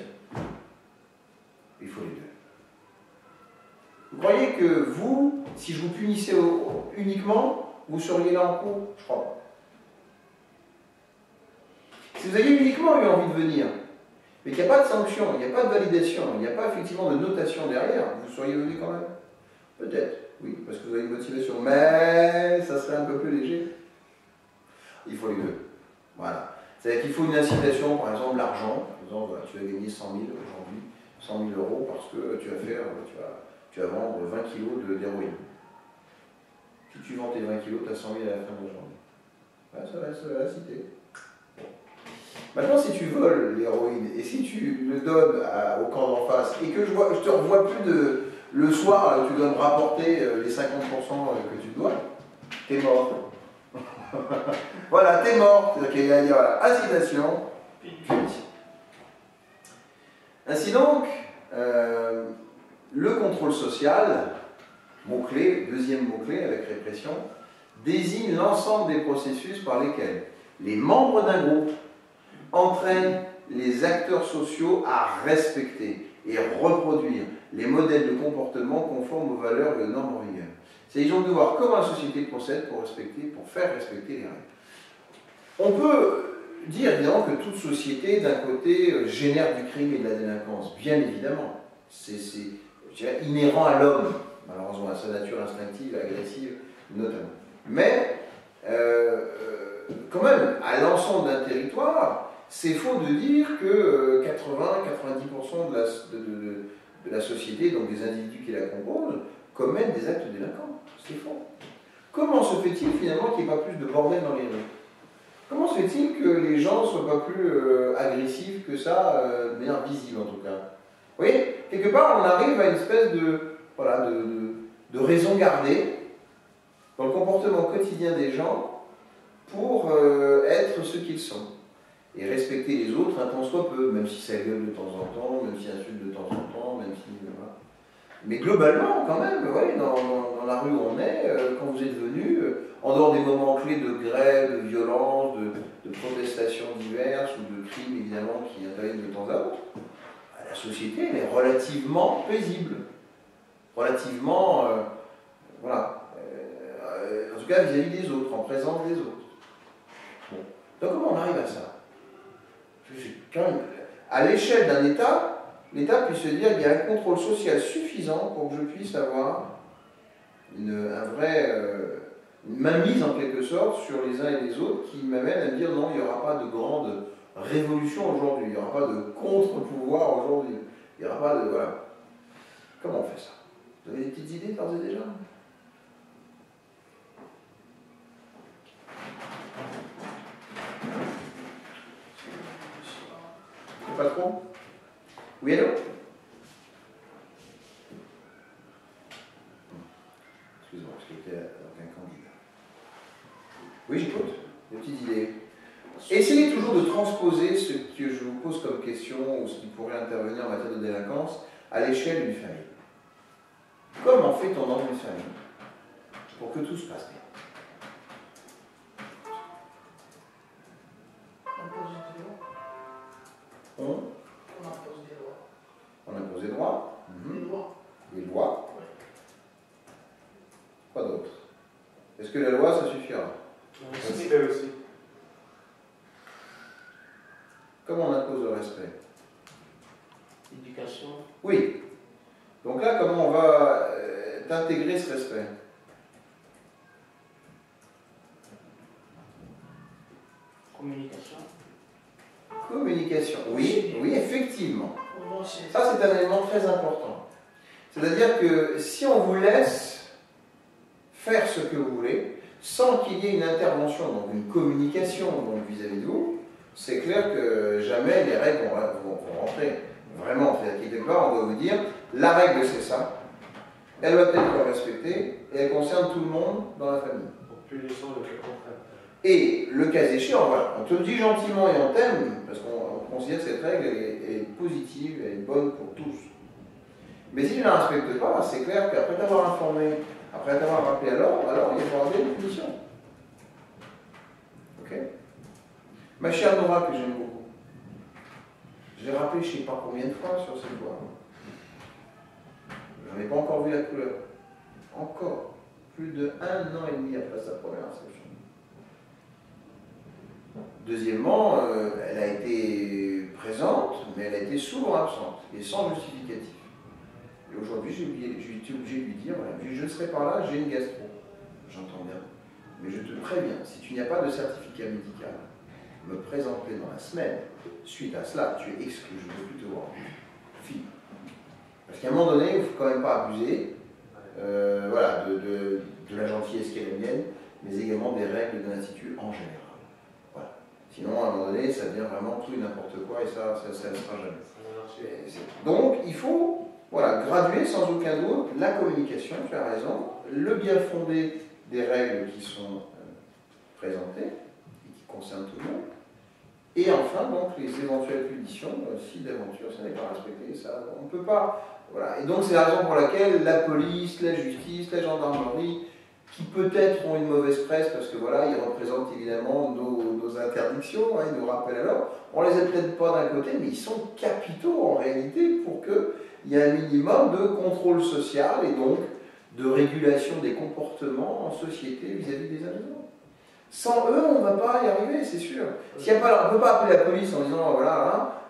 Il faut les deux. Vous croyez que vous, si je vous punissais uniquement, vous seriez là en cours? Je crois pas. Si vous aviez uniquement eu envie de venir, mais qu'il n'y a pas de sanction, il n'y a pas de validation, il n'y a pas effectivement de notation derrière, vous seriez venu quand même? Peut-être, oui, parce que vous avez une motivation, mais ça serait un peu plus léger. Il faut les deux. Voilà. C'est-à-dire qu'il faut une incitation, par exemple l'argent, par exemple, tu vas gagner 100 000 aujourd'hui, 100 000 euros parce que tu vas vendre 20 kilos d'héroïne. Si tu vends tes 20 kilos, tu as 100 000 à la fin de la journée. Ouais, ça va la citer. Maintenant, si tu voles l'héroïne et si tu le donnes au camp d'en face et que je te revois plus le soir où tu dois me rapporter les 50% que tu dois, t'es mort. Voilà, t'es mort. C'est-à-dire qu'il y a voilà, assignation, punition. Ainsi donc, le contrôle social, mot-clé, deuxième mot-clé avec répression, désigne l'ensemble des processus par lesquels les membres d'un groupe entraînent les acteurs sociaux à respecter et reproduire les modèles de comportement conformes aux valeurs et aux normes en vigueur. Il s'agit donc de voir comment la société procède pour faire respecter les règles. On peut dire évidemment que toute société, d'un côté, génère du crime et de la délinquance, bien évidemment. C'est inhérent à l'homme, malheureusement, à sa nature instinctive, agressive, notamment. Mais, quand même, à l'ensemble d'un territoire, c'est faux de dire que 80-90% de la société, donc des individus qui la composent, commettent des actes délinquants. C'est faux. Comment se fait-il finalement qu'il n'y ait pas plus de bordel dans les rues? Comment se fait-il que les gens ne soient pas plus agressifs que ça, de manière visible en tout cas? Vous voyez, quelque part on arrive à une espèce de raison gardée dans le comportement quotidien des gens pour être ce qu'ils sont. Et respecter les autres un tant soit peu, même si ça gueule de temps en temps, même si insulte de temps en temps, même si... Voilà. Mais globalement, quand même, vous voyez, dans la rue où on est, quand vous êtes venu, en dehors des moments clés de grève, de violence, de protestations diverses ou de crimes évidemment qui interviennent de temps à autre, la société elle est relativement paisible. Relativement, voilà. En tout cas vis-à-vis des autres, en présence des autres. Bon. Donc comment on arrive à ça? Quand même, à l'échelle d'un État, l'État puisse se dire qu'il y a un contrôle social suffisant pour que je puisse avoir une mainmise en quelque sorte sur les uns et les autres qui m'amène à me dire non, il n'y aura pas de grande révolution aujourd'hui, il n'y aura pas de contre-pouvoir aujourd'hui, il n'y aura pas de... Voilà. Comment on fait ça? Vous avez des petites idées d'ores et déjà? Pas trop? Oui, allô? Excusez-moi, parce que j'étais avec un candidat. Oui, j'écoute. Des petites idées. Essayez toujours de transposer ce que je vous pose comme question ou ce qui pourrait intervenir en matière de délinquance à l'échelle d'une famille. Comment fait-on dans une famille pour que tout se passe bien? On impose des lois. On impose des droits. Des lois. Oui. Quoi d'autre? Est-ce que la loi, ça suffira? Le respect aussi. Comment on impose le respect? Éducation. Oui. Donc là, comment on va intégrer ce respect? Communication. Communication. Oui, oui, effectivement. Ça, c'est un élément très important. C'est-à-dire que si on vous laisse faire ce que vous voulez, sans qu'il y ait une intervention, donc une communication vis-à-vis de vous, c'est clair que jamais les règles vont rentrer. Vraiment, quelque part, on doit vous dire, la règle c'est ça, elle doit être respectée, et elle concerne tout le monde dans la famille. Pour punissant le fait contraire. Et le cas échéant, voilà, on te le dit gentiment et on t'aime, parce qu'on considère que cette règle est positive, elle est bonne pour tous. Mais si tu ne la respectes pas, c'est clair qu'après t'avoir informé, après t'avoir rappelé à l'ordre, alors il faudra bien une punition. Ok? Ma chère Nora, que j'aime beaucoup, je l'ai rappelé je ne sais pas combien de fois sur cette voie. Je n'en ai pas encore vu la couleur. Encore. Plus de 1 an et demi après sa première inscription. Deuxièmement, elle a été présente, mais elle a été souvent absente et sans justificatif. Et aujourd'hui, j'ai été obligé de lui dire, voilà, je ne serai pas là, j'ai une gastro. J'entends bien. Mais je te préviens, si tu n'as pas de certificat médical, me présenter dans la semaine, suite à cela, tu es exclu, je ne peux plus te voir. Fille. Parce qu'à un moment donné, il ne faut quand même pas abuser voilà, de la gentillesse qui est la mienne, mais également des règles de l'institut en général. Voilà. Sinon, à un moment donné, ça devient vraiment tout et n'importe quoi, et ça ne sera jamais. Donc, il faut voilà, graduer sans aucun doute la communication, tu as raison, le bien fondé des règles qui sont présentées, et qui concernent tout le monde, et enfin, donc, les éventuelles punitions, si d'aventure ça n'est pas respecté, ça, on ne peut pas. Voilà. Et donc, c'est la raison pour laquelle la police, la justice, la gendarmerie, qui peut-être ont une mauvaise presse, parce que voilà, ils représentent évidemment nos interdictions, hein, nos rappels à l'ordre, on les a peut-être pas d'un côté, mais ils sont capitaux en réalité pour qu'il y ait un minimum de contrôle social et donc de régulation des comportements en société vis-à-vis des habitants. Sans eux, on ne va pas y arriver, c'est sûr. On ne peut pas appeler la police en disant, voilà,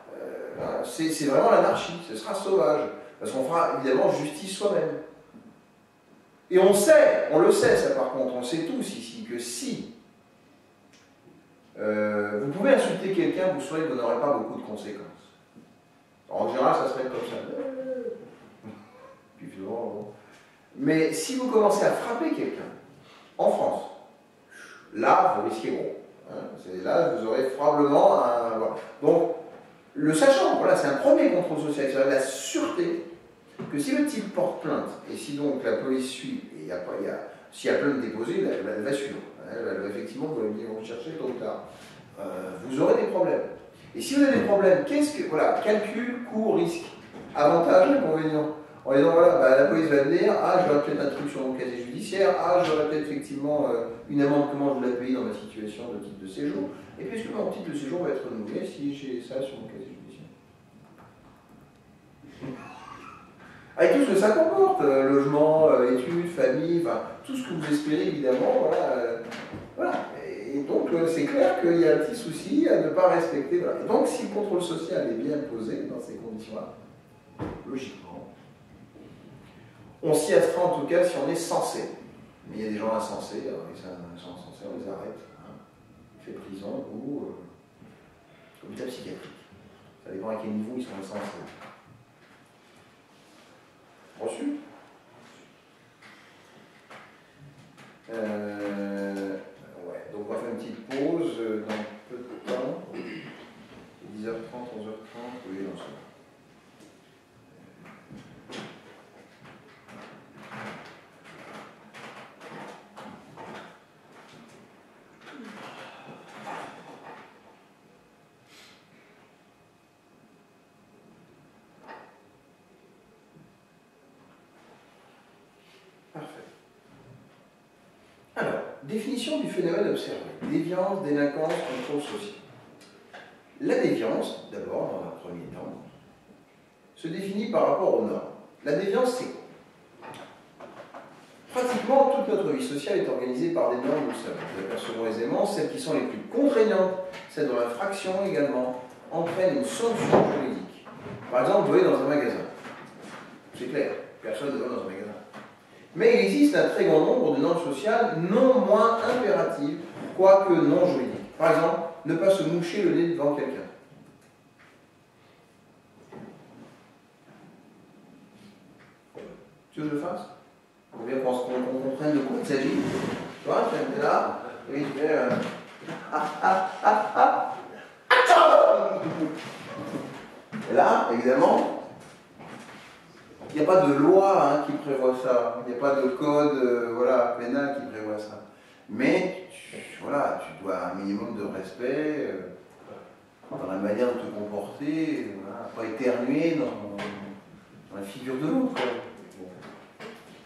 c'est vraiment l'anarchie, ce sera sauvage. Parce qu'on fera évidemment justice soi-même. Et on sait, on le sait ça par contre, on sait tous ici, que si vous pouvez insulter quelqu'un, vous saurez que vous n'aurez pas beaucoup de conséquences. En général, ça serait comme ça. Puis finalement, bon. Mais si vous commencez à frapper quelqu'un, en France, là, vous risquez gros. Hein, là, vous aurez probablement un... Voilà. Donc, le sachant, voilà, c'est un premier contrôle social, c'est la sûreté que si le type porte plainte, et si donc la police suit, et s'il y a plainte déposée, elle va suivre. Elle va effectivement, vous vont chercher tôt ou tard. Vous aurez des problèmes. Et si vous avez des problèmes, voilà, calcul, coût, risque, avantage, inconvénient. En disant, voilà, la police va venir, j'aurai peut-être un truc sur mon casier judiciaire, j'aurai peut-être effectivement une amende, comment je l'ai payé dans ma situation de titre de séjour, et puisque mon titre de séjour va être renouvelé si j'ai ça sur mon casier judiciaire. Avec tout ce que ça comporte, logement, études, famille, enfin, tout ce que vous espérez évidemment, voilà. Et donc c'est clair qu'il y a un petit souci à ne pas respecter. Voilà. Et donc si le contrôle social est bien posé dans ces conditions-là, logiquement, on s'y astreint en tout cas si on est censé. Mais il y a des gens insensés, alors les gens insensés, on les arrête. Hein. On fait prison ou hôpital psychiatrique. Ça dépend à quel niveau ils sont insensés. Reçu. Ouais, donc on va faire une petite pause dans peu de temps. 10h30, 11h30, oui, non, c'est bon. Définition du phénomène observé. Déviance, délinquance, contrôle social. La déviance, d'abord, dans un premier temps, se définit par rapport aux normes. La déviance, c'est quoi? Pratiquement toute notre vie sociale est organisée par des normes, nous savons. Nous apercevons aisément celles qui sont les plus contraignantes, celles dont l'infraction également entraîne une sanction juridique. Par exemple, vous allez dans un magasin. C'est clair, personne ne va dans un magasin. Mais il existe un très grand nombre de normes sociales non moins impératives, quoique non juridiques. Par exemple, ne pas se moucher le nez devant quelqu'un. Tu veux que je le fasse? Pour bien qu'on comprenne de quoi il s'agit. Tu vois, tu es là, oui, tu fais... Et là, évidemment, il n'y a pas de loi qui prévoit ça, il n'y a pas de code voilà, pénal qui prévoit ça. Mais voilà, tu dois un minimum de respect dans la manière de te comporter, voilà, pas éternuer dans la figure de l'autre.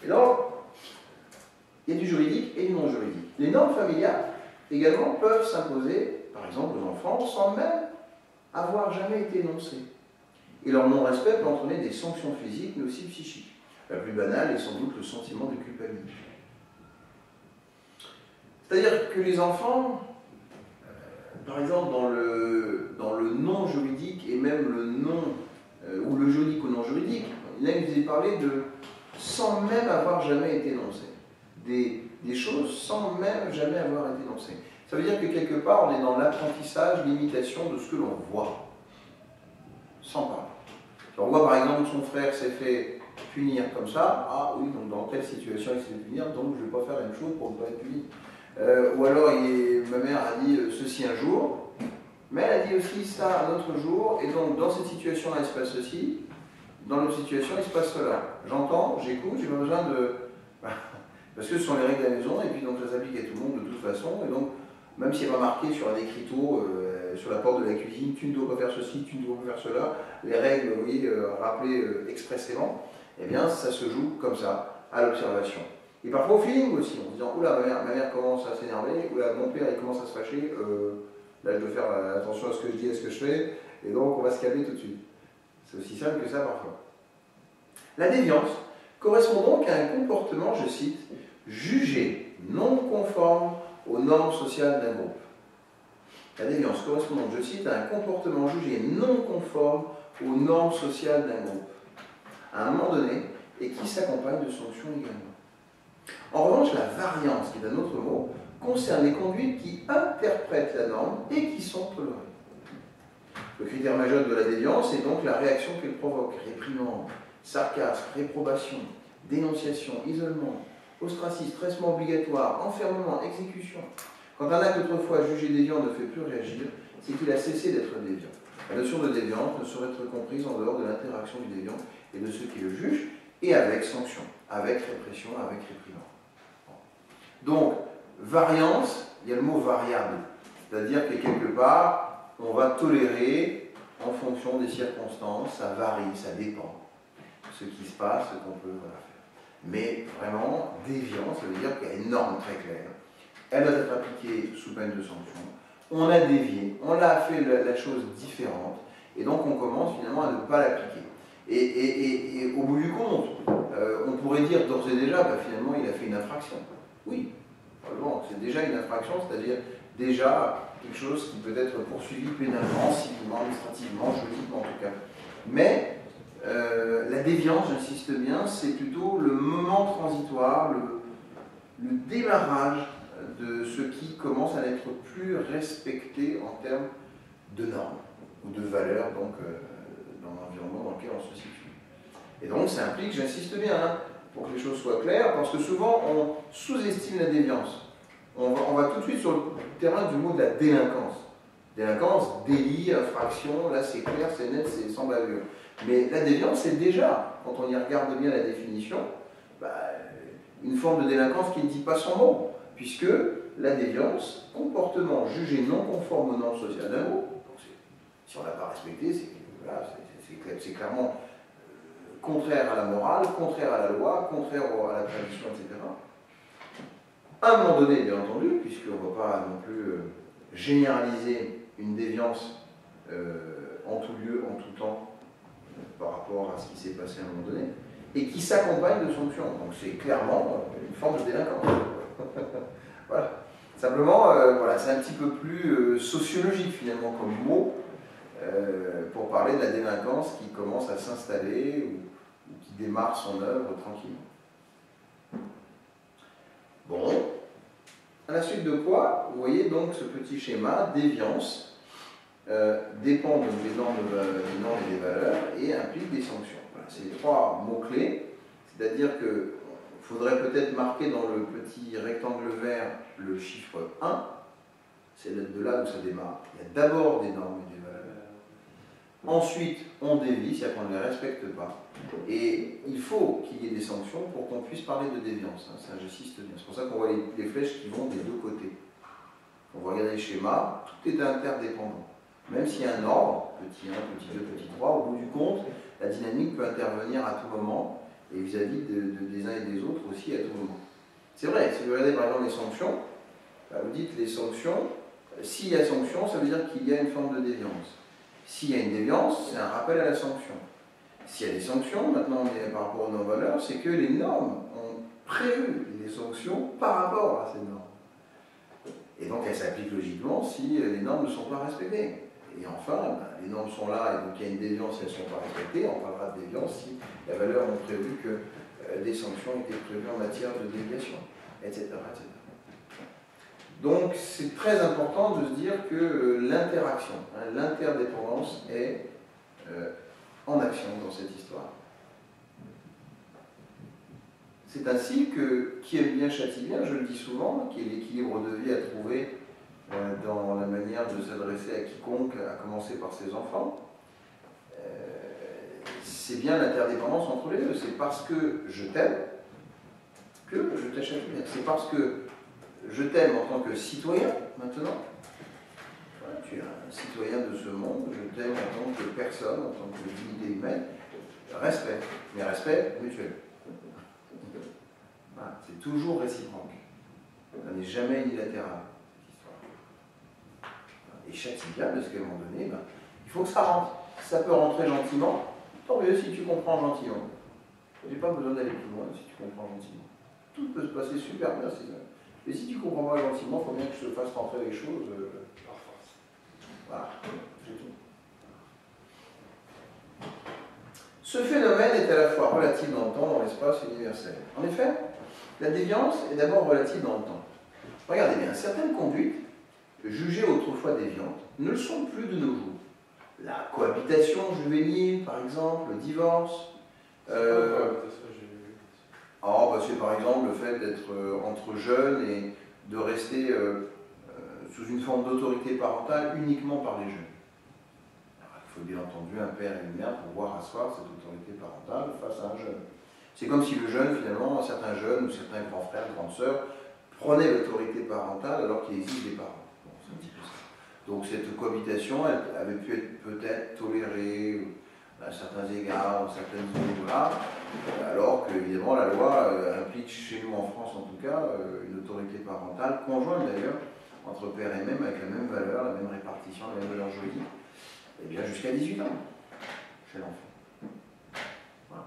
Et donc, il y a du juridique et du non juridique. Les normes familiales également peuvent s'imposer, par exemple aux enfants, sans même avoir jamais été énoncées. Et leur non-respect peut entraîner des sanctions physiques, mais aussi psychiques. La plus banale est sans doute le sentiment de culpabilité. C'est-à-dire que les enfants, par exemple dans le non-juridique, et même le non, ou le juridique ou non-juridique, là il nous est parlé de sans même avoir jamais été énoncé. Des choses sans même jamais avoir été énoncées. Ça veut dire que quelque part on est dans l'apprentissage, l'imitation de ce que l'on voit. Sans parler. on voit par exemple que son frère s'est fait punir comme ça, ah oui, donc dans telle situation il s'est fait punir, donc je ne vais pas faire la même chose pour ne pas être puni. Ou alors ma mère a dit ceci un jour, mais elle a dit aussi ça un autre jour, et donc dans cette situation-là il se passe ceci, dans l'autre situation il se passe cela. J'entends, j'écoute, j'ai pas besoin de... Parce que ce sont les règles de la maison, et puis donc ça s'applique à tout le monde de toute façon, et donc même s'il n'est pas marqué sur un écriteau, sur la porte de la cuisine, tu ne dois pas faire ceci, tu ne dois pas faire cela, les règles, vous voyez, rappelées expressément, eh bien ça se joue comme ça, à l'observation. Et parfois au feeling aussi, en disant, oula, ma mère commence à s'énerver, oula, mon père il commence à se fâcher, là je dois faire attention à ce que je dis, à ce que je fais, et donc on va se calmer tout de suite. C'est aussi simple que ça parfois. La déviance correspond donc à un comportement, je cite, jugé non conforme aux normes sociales d'un groupe. La déviance correspond donc, je cite, à un comportement jugé non conforme aux normes sociales d'un groupe, à un moment donné, et qui s'accompagne de sanctions également. En revanche, la variance, qui est un autre mot, concerne les conduites qui interprètent la norme et qui sont tolérées. Le critère majeur de la déviance est donc la réaction qu'elle provoque, réprimande, sarcasme, réprobation, dénonciation, isolement, ostracisme, traitement obligatoire, enfermement, exécution. Quand un acte autrefois jugé déviant ne fait plus réagir, c'est qu'il a cessé d'être déviant. La notion de déviance ne saurait être comprise en dehors de l'interaction du déviant et de ceux qui le jugent, et avec sanction, avec répression, avec réprimande. Donc, variance, il y a le mot variable, c'est-à-dire que quelque part, on va tolérer en fonction des circonstances, ça varie, ça dépend de ce qui se passe, ce qu'on peut faire. Mais vraiment, déviance, ça veut dire qu'il y a une norme très claire. Elle doit être appliquée sous peine de sanction. On a dévié, on a fait la chose différente, et donc on commence finalement à ne pas l'appliquer. Et au bout du compte, on pourrait dire d'ores et déjà, finalement, il a fait une infraction. Oui, probablement, c'est déjà une infraction, c'est-à-dire déjà quelque chose qui peut être poursuivi pénalement, civilement, administrativement, juridiquement en tout cas. Mais la déviance, j'insiste bien, c'est plutôt le moment transitoire, le démarrage de ce qui commence à n'être plus respecté en termes de normes ou de valeurs donc, dans l'environnement dans lequel on se situe. Et donc ça implique, j'insiste bien, hein, pour que les choses soient claires, parce que souvent on sous-estime la déviance. On va tout de suite sur le terrain du mot de la délinquance. Délinquance, délit, infraction, là c'est clair, c'est net, c'est sans bavure. Mais la déviance, c'est déjà, quand on y regarde bien la définition, une forme de délinquance qui ne dit pas son mot, puisque la déviance, comportement jugé non conforme aux normes sociales d'un groupe, si on ne l'a pas respecté, c'est clairement contraire à la morale, contraire à la loi, contraire à la tradition, etc. À un moment donné, bien entendu, puisqu'on ne va pas non plus généraliser une déviance en tout lieu, en tout temps, par rapport à ce qui s'est passé à un moment donné, et qui s'accompagne de sanctions. Donc c'est clairement une forme de délinquance. Voilà. Simplement, voilà, c'est un petit peu plus sociologique finalement comme mot, pour parler de la délinquance qui commence à s'installer ou qui démarre son œuvre tranquillement. Bon, à la suite de quoi, vous voyez donc ce petit schéma, déviance, dépend donc des normes et des valeurs et implique des sanctions. Voilà, c'est les trois mots-clés, c'est-à-dire qu'il faudrait peut-être marquer dans le petit rectangle vert le chiffre 1, c'est de là où ça démarre. Il y a d'abord des normes et des valeurs. Ensuite, on dévie, c'est-à-dire qu'on ne les respecte pas. Et il faut qu'il y ait des sanctions pour qu'on puisse parler de déviance. Hein, ça, j'insiste bien. C'est pour ça qu'on voit les flèches qui vont des deux côtés. On va regarder le schéma, tout est interdépendant. Même s'il y a un ordre, petit 1, petit 2, petit 3, au bout du compte, la dynamique peut intervenir à tout moment, et vis-à-vis des uns et des autres aussi à tout moment. C'est vrai, si vous regardez par exemple les sanctions, vous dites les sanctions, s'il y a sanction, ça veut dire qu'il y a une forme de déviance. S'il y a une déviance, c'est un rappel à la sanction. S'il y a des sanctions, maintenant par rapport aux non-valeurs, c'est que les normes ont prévu les sanctions par rapport à ces normes. Et donc elles s'appliquent logiquement si les normes ne sont pas respectées. Et enfin, les normes sont là, et donc il y a une déviance et elles ne sont pas respectées. On parlera de déviance si les valeurs ont prévu que des sanctions étaient prévues en matière de déviation, etc. etc. Donc c'est très important de se dire que l'interaction, l'interdépendance est en action dans cette histoire. C'est ainsi que qui aime bien châtie bien, je le dis souvent, qui est l'équilibre de vie à trouver dans la manière de s'adresser à quiconque, à commencer par ses enfants. C'est bien l'interdépendance entre les deux. C'est parce que je t'aime que je t'achète bien. C'est parce que je t'aime en tant que citoyen, maintenant. Voilà, tu es un citoyen de ce monde, je t'aime en tant que personne, en tant que dignité humaine. Respect, mais respect mutuel. Voilà, c'est toujours réciproque. Ça n'est jamais unilatéral, cette histoire. Et châtie bien, parce qu'à un moment donné, ben, il faut que ça rentre. Ça peut rentrer gentiment, tant mieux si tu comprends gentiment. Tu n'as pas besoin d'aller plus loin si tu comprends gentiment. Tout peut se passer super bien, c'est ça. Mais si tu ne comprends pas gentiment, il faut bien que je te fasse rentrer les choses par force. Voilà, c'est tout. Ce phénomène est à la fois relatif dans le temps, dans l'espace et universel. En effet, la déviance est d'abord relative dans le temps. Regardez bien, certaines conduites, jugées autrefois déviantes, ne le sont plus de nos jours. La cohabitation juvénile, par exemple, le divorce. C'est par exemple le fait d'être entre jeunes et de rester sous une forme d'autorité parentale uniquement par les jeunes. Alors, il faut bien entendu un père et une mère pour pouvoir asseoir cette autorité parentale face à un jeune. C'est comme si le jeune, finalement, certains jeunes ou certains grands frères, grandes sœurs, prenaient l'autorité parentale alors qu'il existe des parents. Bon, c'est un petit peu ça. Donc cette cohabitation, elle avait pu être peut-être tolérée à certains égards, à certaines zones, alors que, évidemment, la loi implique, chez nous en France en tout cas, une autorité parentale, conjointe d'ailleurs, entre père et mère, avec la même valeur, la même répartition, la même valeur juridique, et bien jusqu'à 18 ans, chez l'enfant. Voilà.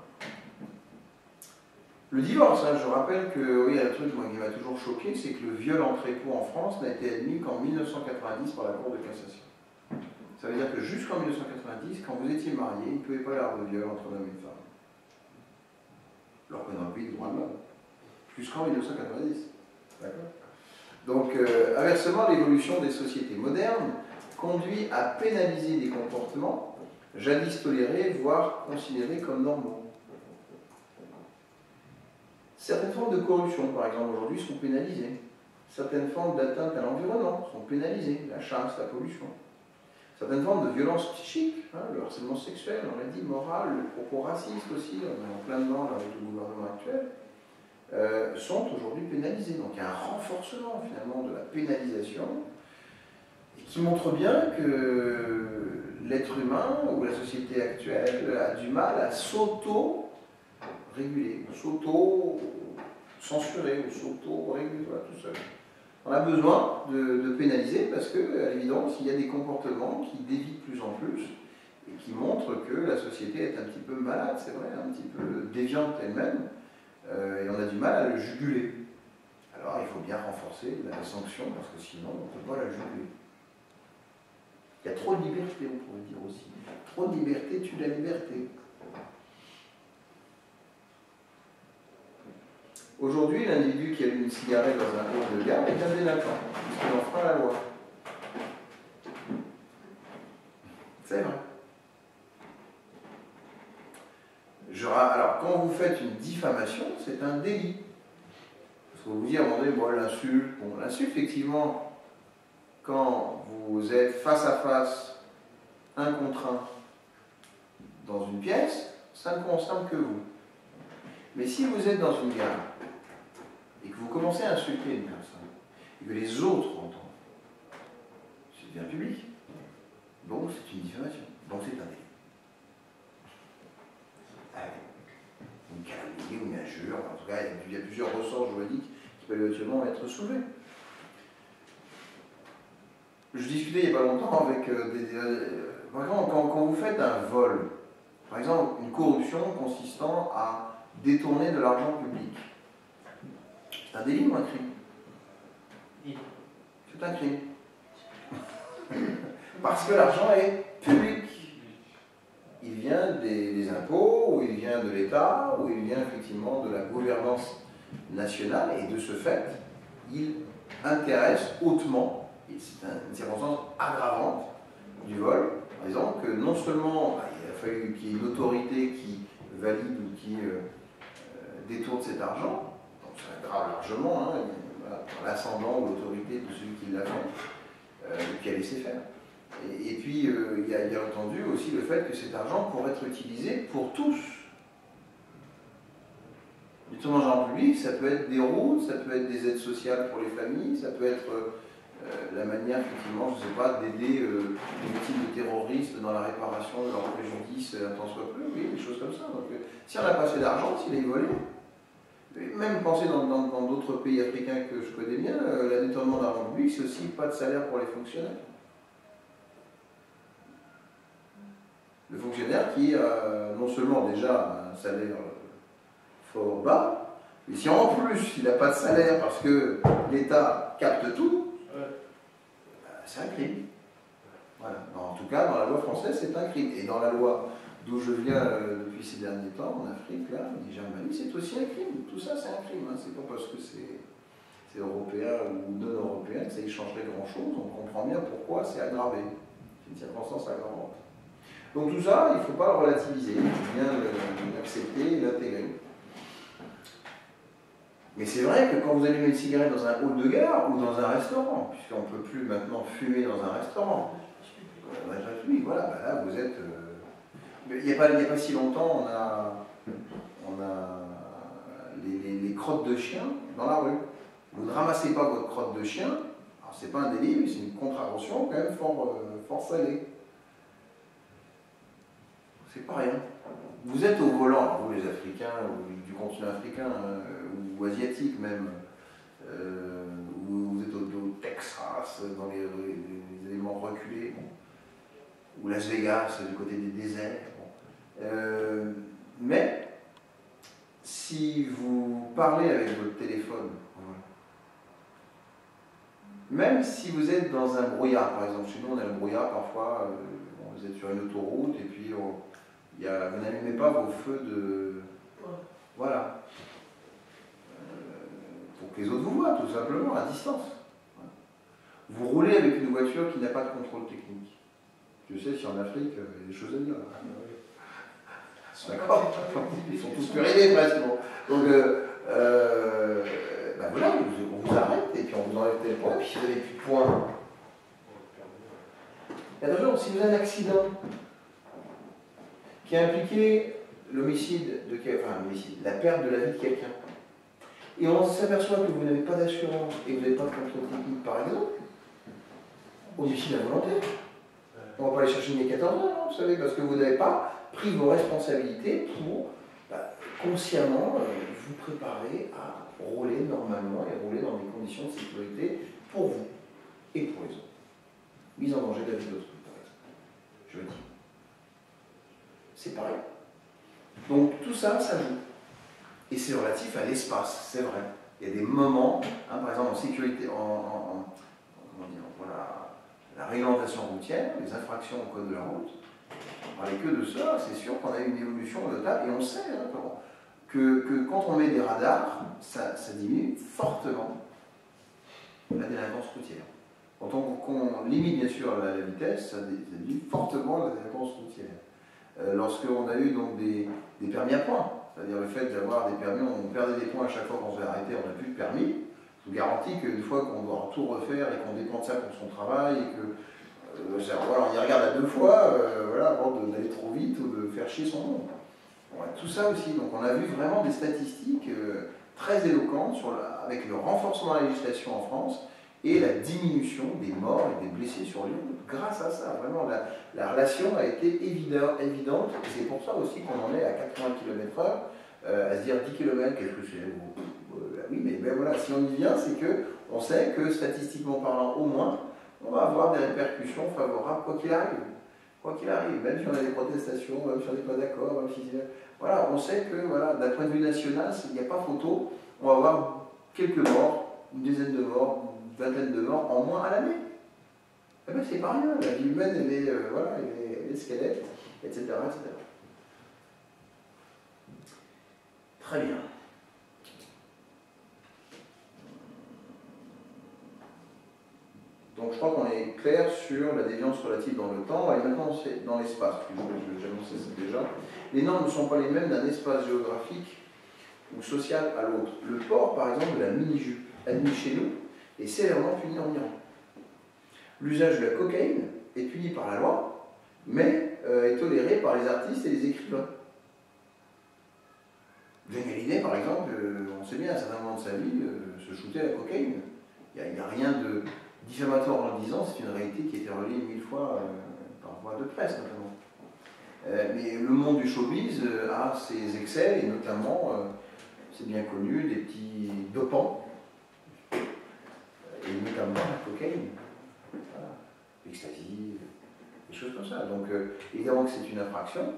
Le divorce, je rappelle que, oui, il y a un truc qui m'a toujours choqué, c'est que le viol entre époux en France n'a été admis qu'en 1990 par la Cour de cassation. Ça veut dire que jusqu'en 1990, quand vous étiez marié, il ne pouvait pas y avoir de viol entre un homme et une femme. Alors qu'on a plus le droit de l'homme. Jusqu'en 1990. D'accord ? Donc, inversement, l'évolution des sociétés modernes conduit à pénaliser des comportements jadis tolérés, voire considérés comme normaux. Certaines formes de corruption, par exemple, aujourd'hui, sont pénalisées. Certaines formes d'atteinte à l'environnement sont pénalisées. La chasse, la pollution. Certaines formes de violence psychique, le harcèlement sexuel, on l'a dit, moral, le propos raciste aussi, on est en plein dedans avec le gouvernement actuel, sont aujourd'hui pénalisés. Donc il y a un renforcement finalement de la pénalisation et qui montre bien que l'être humain ou la société actuelle a du mal à s'auto-réguler, s'auto-censurer ou s'auto-réguler tout seul. On a besoin de pénaliser parce que, à l'évidence, il y a des comportements qui dévient de plus en plus et qui montrent que la société est un petit peu malade, c'est vrai, un petit peu déviante elle-même, et on a du mal à le juguler. Alors il faut bien renforcer la sanction parce que sinon on ne peut pas la juguler. Il y a trop de liberté, on pourrait dire aussi. Trop de liberté tue la liberté. Aujourd'hui, l'individu qui allume une cigarette dans un hall de gare est un délinquant, puisqu'il enfreint la loi. C'est vrai. Alors, quand vous faites une diffamation, c'est un délit. Parce que vous vous dites, moi, l'insulte. Bon, l'insulte, effectivement, quand vous êtes face à face, un contre un, dans une pièce, ça ne concerne que vous. Mais si vous êtes dans une gare, et que vous commencez à insulter une personne, et que les autres entendent, c'est bien public. Donc c'est une diffamation. Donc c'est un délit. Une calomnie ou une injure, en tout cas il y a plusieurs ressorts juridiques qui peuvent éventuellement être soulevés. Je discutais il n'y a pas longtemps avec par exemple, quand vous faites un vol, par exemple une corruption consistant à détourner de l'argent public, c'est un délit ou un crime? C'est un crime. Parce que l'argent est public. Il vient des impôts, ou il vient de l'État, ou il vient effectivement de la gouvernance nationale, et de ce fait, il intéresse hautement, et c'est une circonstance aggravante du vol, par exemple, que non seulement il a fallu qu'il y ait une autorité qui valide ou qui détourne cet argent. Donc ça aggrave largement l'ascendant ou l'autorité de celui qui l'a fait, qui a laissé faire. Et puis il y a bien entendu aussi le fait que cet argent pourrait être utilisé pour tous. Du tournage en public, ça peut être des routes, ça peut être des aides sociales pour les familles, ça peut être la manière, effectivement, je ne sais pas, d'aider les victimes de terroristes dans la réparation de leurs préjudices, tant soit peu, oui, des choses comme ça. Donc, si on n'a pas assez d'argent, s'il est volé, même penser dans d'autres pays africains que je connais bien, le détournement d'argent public, c'est aussi pas de salaire pour les fonctionnaires. Le fonctionnaire qui non seulement déjà un salaire fort bas, mais si en plus il n'a pas de salaire parce que l'État capte tout, c'est un crime. Voilà. En tout cas, dans la loi française, c'est un crime. Et dans la loi d'où je viens depuis ces derniers temps, en Afrique, là, en Niger-Mali, c'est aussi un crime. Tout ça, c'est un crime. Hein. C'est pas parce que c'est européen ou non européen que ça y changerait grand-chose. On comprend bien pourquoi c'est aggravé. C'est une circonstance aggravante. Donc tout ça, il ne faut pas le relativiser. Il faut bien l'accepter et l'intégrer. Mais c'est vrai que quand vous allumez une cigarette dans un hall de gare ou dans un restaurant, puisqu'on ne peut plus maintenant fumer dans un restaurant, voilà, bah là vous êtes... il n'y a pas si longtemps, on a les crottes de chien dans la rue. Vous ne ramassez pas votre crotte de chien, alors c'est pas un délit, mais c'est une contravention quand même fort salée. C'est pas rien. Vous êtes au volant, vous les Africains, ou du continent africain, ou asiatique même, ou vous êtes au Texas, dans les éléments reculés, ou Las Vegas, du côté des déserts. Mais, si vous parlez avec votre téléphone, même si vous êtes dans un brouillard, par exemple, chez nous on a le brouillard parfois, vous êtes sur une autoroute et puis vous n'allumez pas vos feux de... Voilà. Pour que les autres vous voient, tout simplement, à distance. Vous roulez avec une voiture qui n'a pas de contrôle technique. Je sais si en Afrique, il y a des choses à dire. D'accord. Ils sont tous périmés presque. Donc, ben voilà, on vous arrête et puis on vous enlève tel point, et puis si vous n'avez plus de points. Et attention, si vous avez un accident qui a impliqué l'homicide, la perte de la vie de quelqu'un, et on s'aperçoit que vous n'avez pas d'assurance et que vous n'avez pas de contrôle technique, par exemple, homicide involontaire. On ne va pas aller chercher une 14 ans, vous savez, parce que vous n'avez pas pris vos responsabilités pour consciemment vous préparer à rouler normalement et rouler dans des conditions de sécurité pour vous et pour les autres. Mise en danger de la vie d'autrui, par exemple. Je le dis. C'est pareil. Donc tout ça, ça joue. Et c'est relatif à l'espace, c'est vrai. Il y a des moments, par exemple en sécurité, comment dire, voilà, la réglementation routière, les infractions au code de la route, on parlait que de ça, c'est sûr qu'on a eu une évolution notable, et on sait que quand on met des radars, ça diminue fortement la délinquance routière. Quand on limite bien sûr la vitesse, ça diminue fortement la délinquance routière. Lorsqu'on a eu donc des permis à points, c'est-à-dire le fait d'avoir des permis, on perdait des points à chaque fois qu'on se fait arrêter, on n'a plus de permis. Je vous garantis qu'une fois qu'on doit tout refaire et qu'on dépend de ça pour son travail, et que voilà, on y regarde à deux fois voilà, avant d'aller trop vite ou de faire chier son monde. Voilà, tout ça aussi, donc on a vu vraiment des statistiques très éloquentes avec le renforcement de la législation en France et la diminution des morts et des blessés sur les routes. Grâce à ça, vraiment, la relation a été évidente, et c'est pour ça aussi qu'on en est à 80 km/h, à se dire 10 km, qu'est-ce que c'est? Oui, mais ben voilà, si on y vient, c'est qu'on sait que statistiquement parlant, au moins, on va avoir des répercussions favorables, quoi qu'il arrive. Quoi qu'il arrive, même si on a des protestations, même si on n'est pas d'accord, même si... Voilà, on sait que, voilà, d'un point de vue national, il n'y a pas photo, on va avoir quelques morts, une dizaine de morts, une vingtaine de morts en moins à l'année. Eh bien, c'est pas rien, la vie humaine, elle est, voilà, elle est ce qu'elle est, etc., etc. Très bien. Donc je crois qu'on est clair sur la déviance relative dans le temps, et maintenant c'est dans l'espace, j'annonçais ça déjà. Les normes ne sont pas les mêmes d'un espace géographique ou social à l'autre. Le port, par exemple, de la mini-jupe, admis chez nous, est sévèrement puni en Iran. L'usage de la cocaïne est puni par la loi, mais est toléré par les artistes et les écrivains. Johnny Hallyday, par exemple, on sait bien, à un certain moment de sa vie, se shootait à la cocaïne. Il n'y a rien de diffamatoire en le disant, c'est une réalité qui a été relayée 1000 fois par voie de presse, notamment. Mais le monde du showbiz a ses excès, et notamment, c'est bien connu, des petits dopants, et notamment la cocaïne, voilà, l'ecstasy, des choses comme ça. Donc, évidemment que c'est une infraction,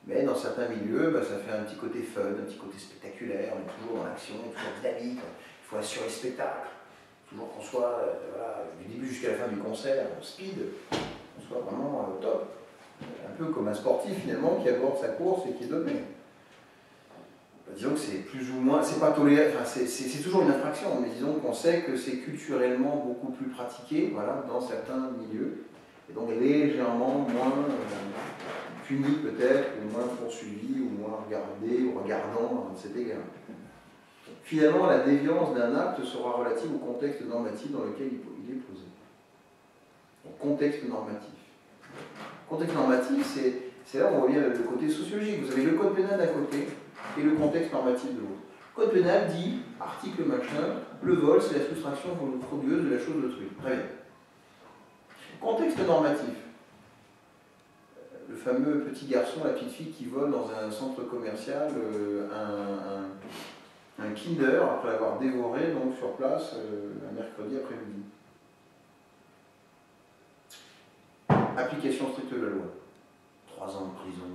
mais dans certains milieux, ça fait un petit côté fun, un petit côté spectaculaire, on est toujours dans l'action, on est toujours dynamique, il faut assurer le spectacle. Toujours qu'on soit, voilà, du début jusqu'à la fin du concert, speed, qu'on soit vraiment top. Un peu comme un sportif finalement qui aborde sa course et qui est dopé. Disons que c'est plus ou moins, c'est pas toléré, enfin, c'est toujours une infraction, mais disons qu'on sait que c'est culturellement beaucoup plus pratiqué, voilà, dans certains milieux, et donc légèrement moins puni peut-être, ou moins poursuivi, ou moins regardé, ou regardant à cet égard. Finalement, la déviance d'un acte sera relative au contexte normatif dans lequel il est posé. Donc, contexte normatif. Contexte normatif, c'est là où on revient le côté sociologique. Vous avez le code pénal d'un côté et le contexte normatif de l'autre. Le code pénal dit, article machin, le vol, c'est la soustraction frauduleuse de la chose d'autrui. Très bien. Contexte normatif. Le fameux petit garçon, la petite fille qui vole dans un centre commercial un Kinder après l'avoir dévoré donc sur place un mercredi après-midi. Application stricte de la loi. 3 ans de prison,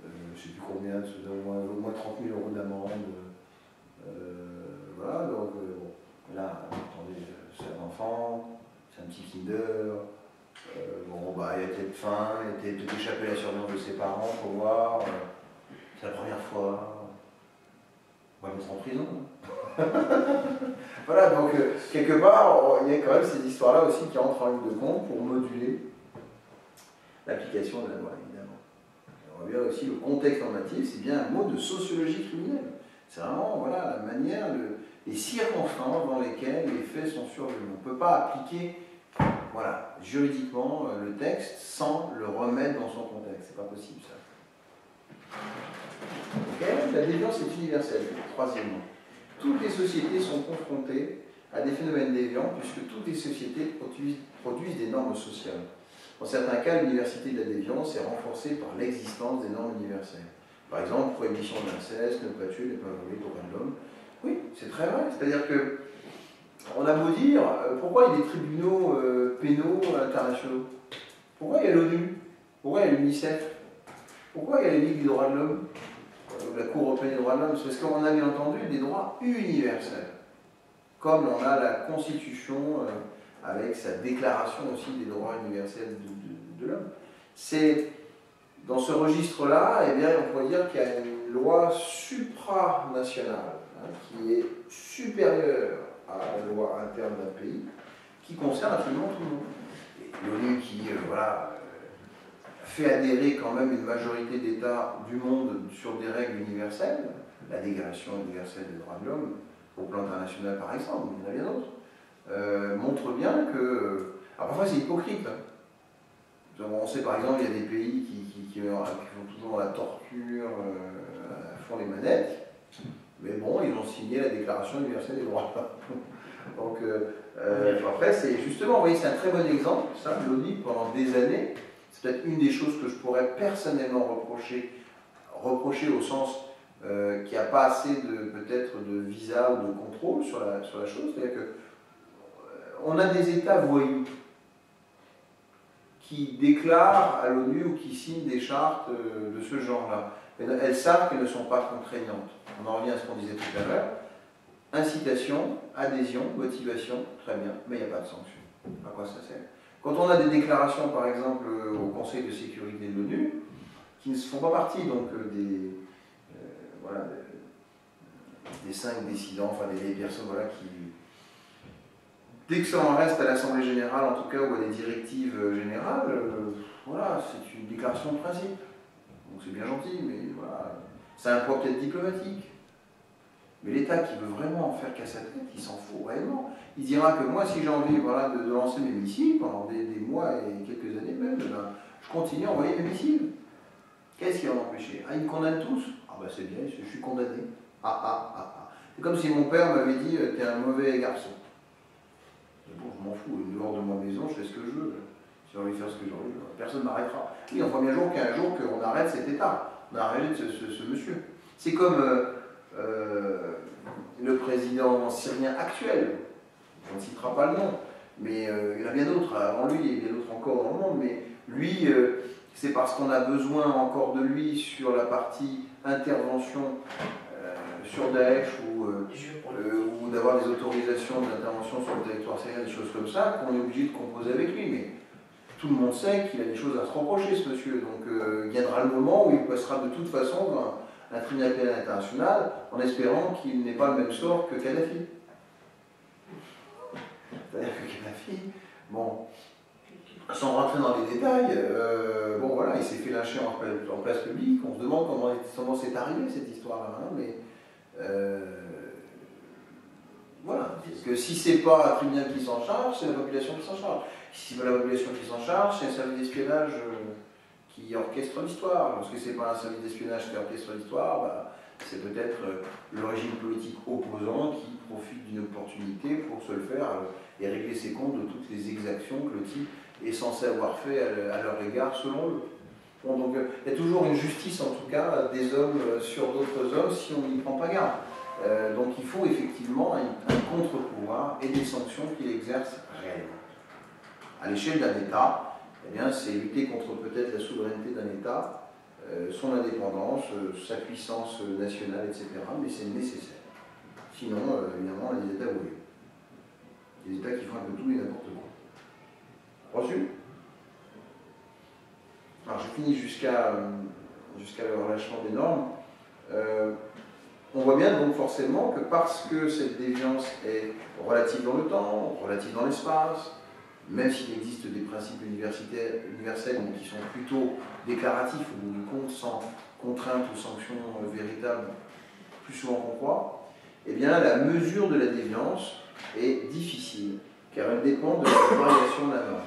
je ne sais plus combien, au moins 30 000 € d'amende. Voilà, donc bon, là, attendez, c'est un enfant, c'est un petit Kinder. Bon, il a peut-être faim, il a peut-être échappé à la surveillance de ses parents pour voir. C'est la première fois. On va le mettre en prison. Voilà, donc quelque part, il y a quand même ces histoires-là aussi qui entrent en ligne de compte pour moduler l'application de la loi, évidemment. On revient aussi, le contexte normatif, c'est bien un mot de sociologie criminelle. C'est vraiment, voilà, la manière, les circonstances dans lesquelles les faits sont survenus. On ne peut pas appliquer, voilà, juridiquement le texte sans le remettre dans son contexte. C'est pas possible, ça. Okay. La déviance est universelle. Troisièmement, toutes les sociétés sont confrontées à des phénomènes déviants puisque toutes les sociétés produisent des normes sociales. Dans certains cas, l'université de la déviance est renforcée par l'existence des normes universelles. Par exemple, prohibition de l'inceste, ne pas tuer, ne pas voler, droit de l'homme. Oui, c'est très vrai. C'est-à-dire que on a beau dire, pourquoi il y a des tribunaux pénaux internationaux? Pourquoi il y a l'ONU? Pourquoi il y a l'UNICEF? Pourquoi il y a la Ligue des droits de l'homme? La Cour européenne des droits de l'homme? C'est parce qu'on a bien entendu des droits universels. Comme on a la Constitution avec sa déclaration aussi des droits universels de l'homme. C'est dans ce registre-là, eh bien, on pourrait dire qu'il y a une loi supranationale qui est supérieure à la loi interne d'un pays, qui concerne absolument tout le monde. L'ONU qui, voilà, fait adhérer quand même une majorité d'États du monde sur des règles universelles, la Déclaration universelle des droits de l'homme, au plan international par exemple, mais il y en a bien d'autres, montre bien que... Alors parfois c'est hypocrite. Hein. On sait par exemple, il y a des pays qui font toujours la torture, font les manettes, mais bon, ils ont signé la Déclaration universelle des droits de l'homme. Donc après, c'est justement, vous voyez, c'est un très bon exemple, ça, l'ONU pendant des années. C'est peut-être une des choses que je pourrais personnellement reprocher au sens qu'il n'y a pas assez peut-être de visa ou de contrôle sur la chose. C'est-à-dire qu'on a des États voyous qui déclarent à l'ONU ou qui signent des chartes de ce genre-là. Elles savent qu'elles ne sont pas contraignantes. On en revient à ce qu'on disait tout à l'heure. Incitation, adhésion, motivation, très bien, mais il n'y a pas de sanction. À quoi ça sert? Quand on a des déclarations, par exemple, au Conseil de sécurité de l'ONU, qui ne font pas partie donc, voilà, des 5 décidents, enfin des personnes voilà, qui Dès que ça en reste à l'Assemblée Générale, en tout cas, ou à des directives générales, voilà, c'est une déclaration de principe. Donc c'est bien gentil, mais voilà, c'est un poids peut-être diplomatique. Mais l'État qui veut vraiment en faire qu'à sa tête, il s'en fout réellement. Il dira que moi, si j'ai envie voilà, de lancer mes missiles pendant des mois et quelques années même, ben, je continue à envoyer mes missiles. Qu'est-ce qui va m'empêcher? Ah, ils me condamnent tous? Ah ben c'est bien, je suis condamné. C'est comme si mon père m'avait dit, t'es un mauvais garçon. Mais bon, je m'en fous, dehors de ma maison, je fais ce que je veux. Si j'ai envie de faire ce que j'ai envie, personne ne m'arrêtera. Oui, on voit bien qu'un jour qu'on arrête cet État, on arrête ce monsieur. C'est comme le président syrien actuel, on ne citera pas le nom, mais il y en a bien d'autres avant lui, il y a bien d'autres encore dans le monde, mais lui, c'est parce qu'on a besoin encore de lui sur la partie intervention sur Daesh ou d'avoir des autorisations d'intervention sur le territoire syrien, des choses comme ça, qu'on est obligé de composer avec lui. Mais tout le monde sait qu'il a des choses à se reprocher, ce monsieur. Donc il viendra le moment où il passera de toute façon dans un tribunal pénal international en espérant qu'il n'ait pas le même sort que Kadhafi. C'est-à-dire que Kadhafi, bon, sans rentrer dans les détails, bon voilà, il s'est fait lyncher en place publique. On se demande comment c'est arrivé cette histoire-là, hein, mais voilà. Parce que si c'est pas un tribunal qui s'en charge, c'est la population qui s'en charge. Si c'est pas la population qui s'en charge, c'est un service d'espionnage qui orchestre l'histoire. Lorsque c'est pas un service d'espionnage qui orchestre l'histoire, bah, c'est peut-être le régime politique opposant qui profite d'une opportunité pour se le faire et régler ses comptes de toutes les exactions que le type est censé avoir fait à leur égard selon eux. Bon, donc il y a toujours une justice en tout cas des hommes sur d'autres hommes si on n'y prend pas garde. Donc il faut effectivement un contre-pouvoir et des sanctions qu'il exerce réellement. À l'échelle d'un État, eh bien, c'est lutter contre peut-être la souveraineté d'un État, son indépendance, sa puissance nationale, etc. Mais c'est nécessaire. Sinon, évidemment, on a des États volés. Des États qui font un peu tout et n'importe quoi. Reçu? Alors, je finis jusqu'à le relâchement des normes. On voit bien donc forcément que parce que cette déviance est relative dans le temps, relative dans l'espace, même s'il existe des principes universels mais qui sont plutôt déclaratifs au bout du compte, sans contrainte ou sanction véritable, plus souvent qu'on croit, eh bien la mesure de la déviance est difficile, car elle dépend de la variation de la norme.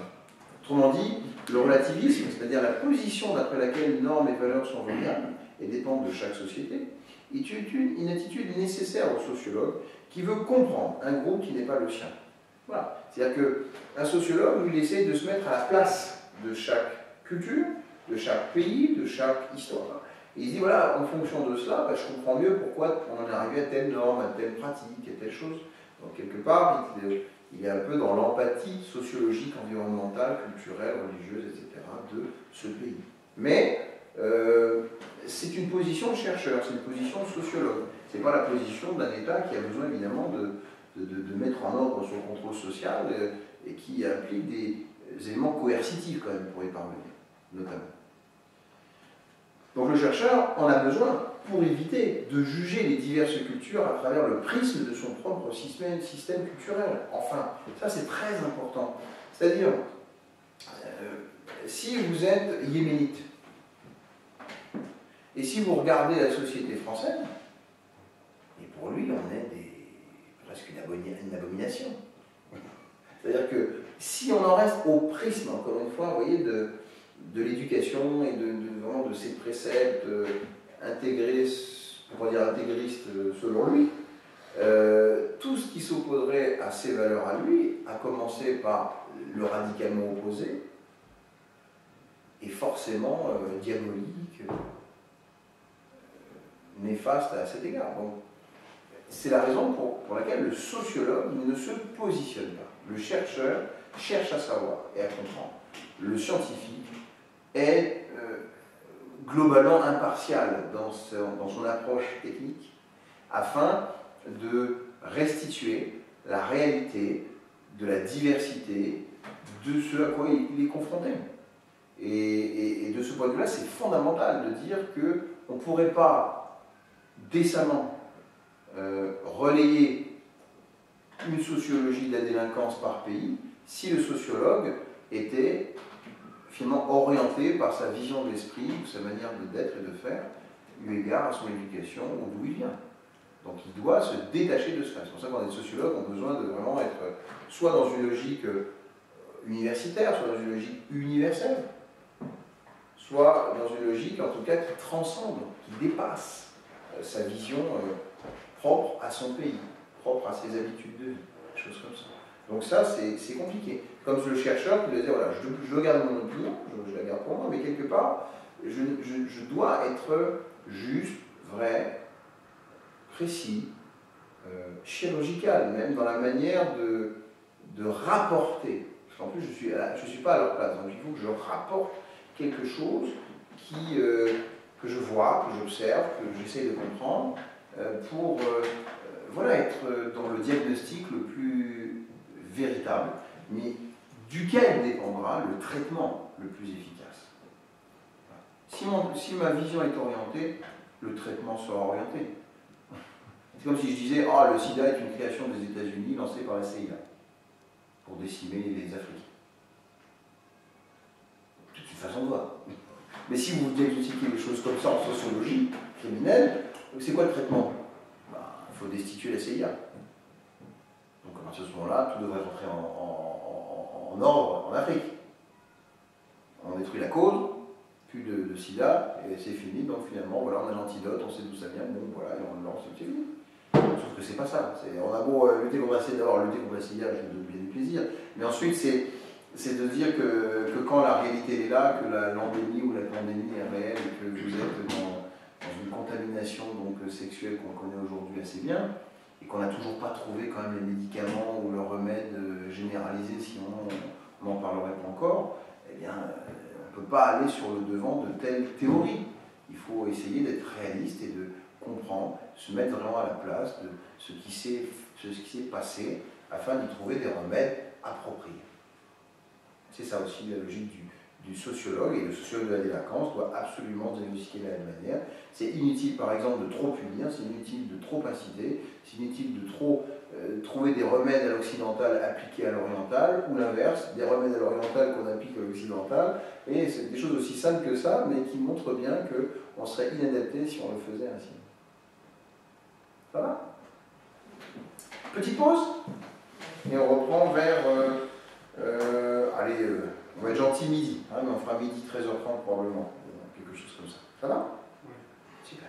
Autrement dit, le relativisme, c'est-à-dire la position d'après laquelle normes et valeurs sont variables et dépendent de chaque société, est une attitude nécessaire au sociologue qui veut comprendre un groupe qui n'est pas le sien. Voilà. C'est-à-dire qu'un sociologue, il essaie de se mettre à la place de chaque culture, de chaque pays, de chaque histoire. Et il dit, voilà, en fonction de cela, je comprends mieux pourquoi on en est arrivé à telle norme, à telle pratique, à telle chose. Donc quelque part, il est un peu dans l'empathie sociologique, environnementale, culturelle, religieuse, etc. de ce pays. Mais c'est une position de chercheur, c'est une position de sociologue. Ce n'est pas la position d'un État qui a besoin évidemment de mettre en ordre son contrôle social et qui implique des éléments coercitifs quand même pour y parvenir, notamment. Donc le chercheur en a besoin pour éviter de juger les diverses cultures à travers le prisme de son propre système culturel. Enfin, ça c'est très important. C'est-à-dire, si vous êtes yéménite, et si vous regardez la société française, et pour lui on est presque une abomination. C'est-à-dire que si on en reste au prisme, encore une fois, vous voyez, de l'éducation et vraiment de ses préceptes intégrés, on va dire intégristes selon lui, tout ce qui s'opposerait à ses valeurs à lui, à commencer par le radicalement opposé, est forcément diabolique, néfaste à cet égard. Donc, c'est la raison pour laquelle le sociologue ne se positionne pas. Le chercheur cherche à savoir et à comprendre. Le scientifique est globalement impartial dans son approche technique afin de restituer la réalité de la diversité de ce à quoi il est confronté. Et de ce point de vue-là, c'est fondamental de dire qu'on ne pourrait pas décemment relayer une sociologie de la délinquance par pays si le sociologue était finalement orienté par sa vision de l'esprit, sa manière d'être et de faire, eu égard à son éducation ou d'où il vient. Donc il doit se détacher de ça. C'est pour ça qu'on est sociologue, on a besoin de vraiment être soit dans une logique universitaire, soit dans une logique universelle, soit dans une logique en tout cas qui transcende, qui dépasse sa vision propre à son pays, propre à ses habitudes de vie, des choses comme ça. Donc ça, c'est compliqué. Comme le chercheur qui doit dire, voilà, je garde mon opinion, je la garde pour moi, mais quelque part, je dois être juste, vrai, précis, chirurgical, même dans la manière de rapporter. Parce qu'en plus, je ne suis pas à leur place, donc il faut que je rapporte quelque chose que je vois, que j'observe, que j'essaie de comprendre, pour voilà, être dans le diagnostic le plus véritable, mais duquel dépendra le traitement le plus efficace. Si ma vision est orientée, le traitement sera orienté. C'est comme si je disais, ah, le sida est une création des États-Unis lancée par la CIA pour décimer les Africains. C'est une façon de voir. Mais si vous diagnostiquez des choses comme ça en sociologie criminelle, c'est quoi le traitement? Il faut destituer la CIA. Donc à partir de ce moment-là, tout devrait rentrer en ordre en Afrique. On détruit la cause, plus de sida, et c'est fini. Donc finalement, voilà, on a l'antidote, on sait d'où ça vient, bon voilà, et on le lance, c'est fini. Sauf que c'est pas ça. On a beau lutter contre la sida, d'abord lutter contre la sida, je me donne bien du plaisir, mais ensuite c'est de dire que quand la réalité est là, que l'endémie ou la pandémie est réelle, et que vous êtes dans une contamination donc, sexuelle qu'on connaît aujourd'hui assez bien, et qu'on n'a toujours pas trouvé quand même les médicaments ou le remède généralisé, sinon on n'en parlerait pas encore, eh bien on ne peut pas aller sur le devant de telles théories. Il faut essayer d'être réaliste et de comprendre, se mettre vraiment à la place de ce qui s'est passé, afin d'y trouver des remèdes appropriés. C'est ça aussi la logique du sociologue, et le sociologue de la délinquance doit absolument diagnostiquer de la même manière. C'est inutile par exemple de trop punir, c'est inutile de trop inciter, c'est inutile de trop trouver des remèdes à l'occidental appliqués à l'oriental, ou l'inverse, des remèdes à l'oriental qu'on applique à l'occidental, et c'est des choses aussi simples que ça, mais qui montrent bien qu'on serait inadapté si on le faisait ainsi. Ça va? Petite pause, et on reprend vers, allez, on va être gentil midi, hein, mais on fera midi 13h30 probablement, quelque chose comme ça. Ça va? Oui. Super.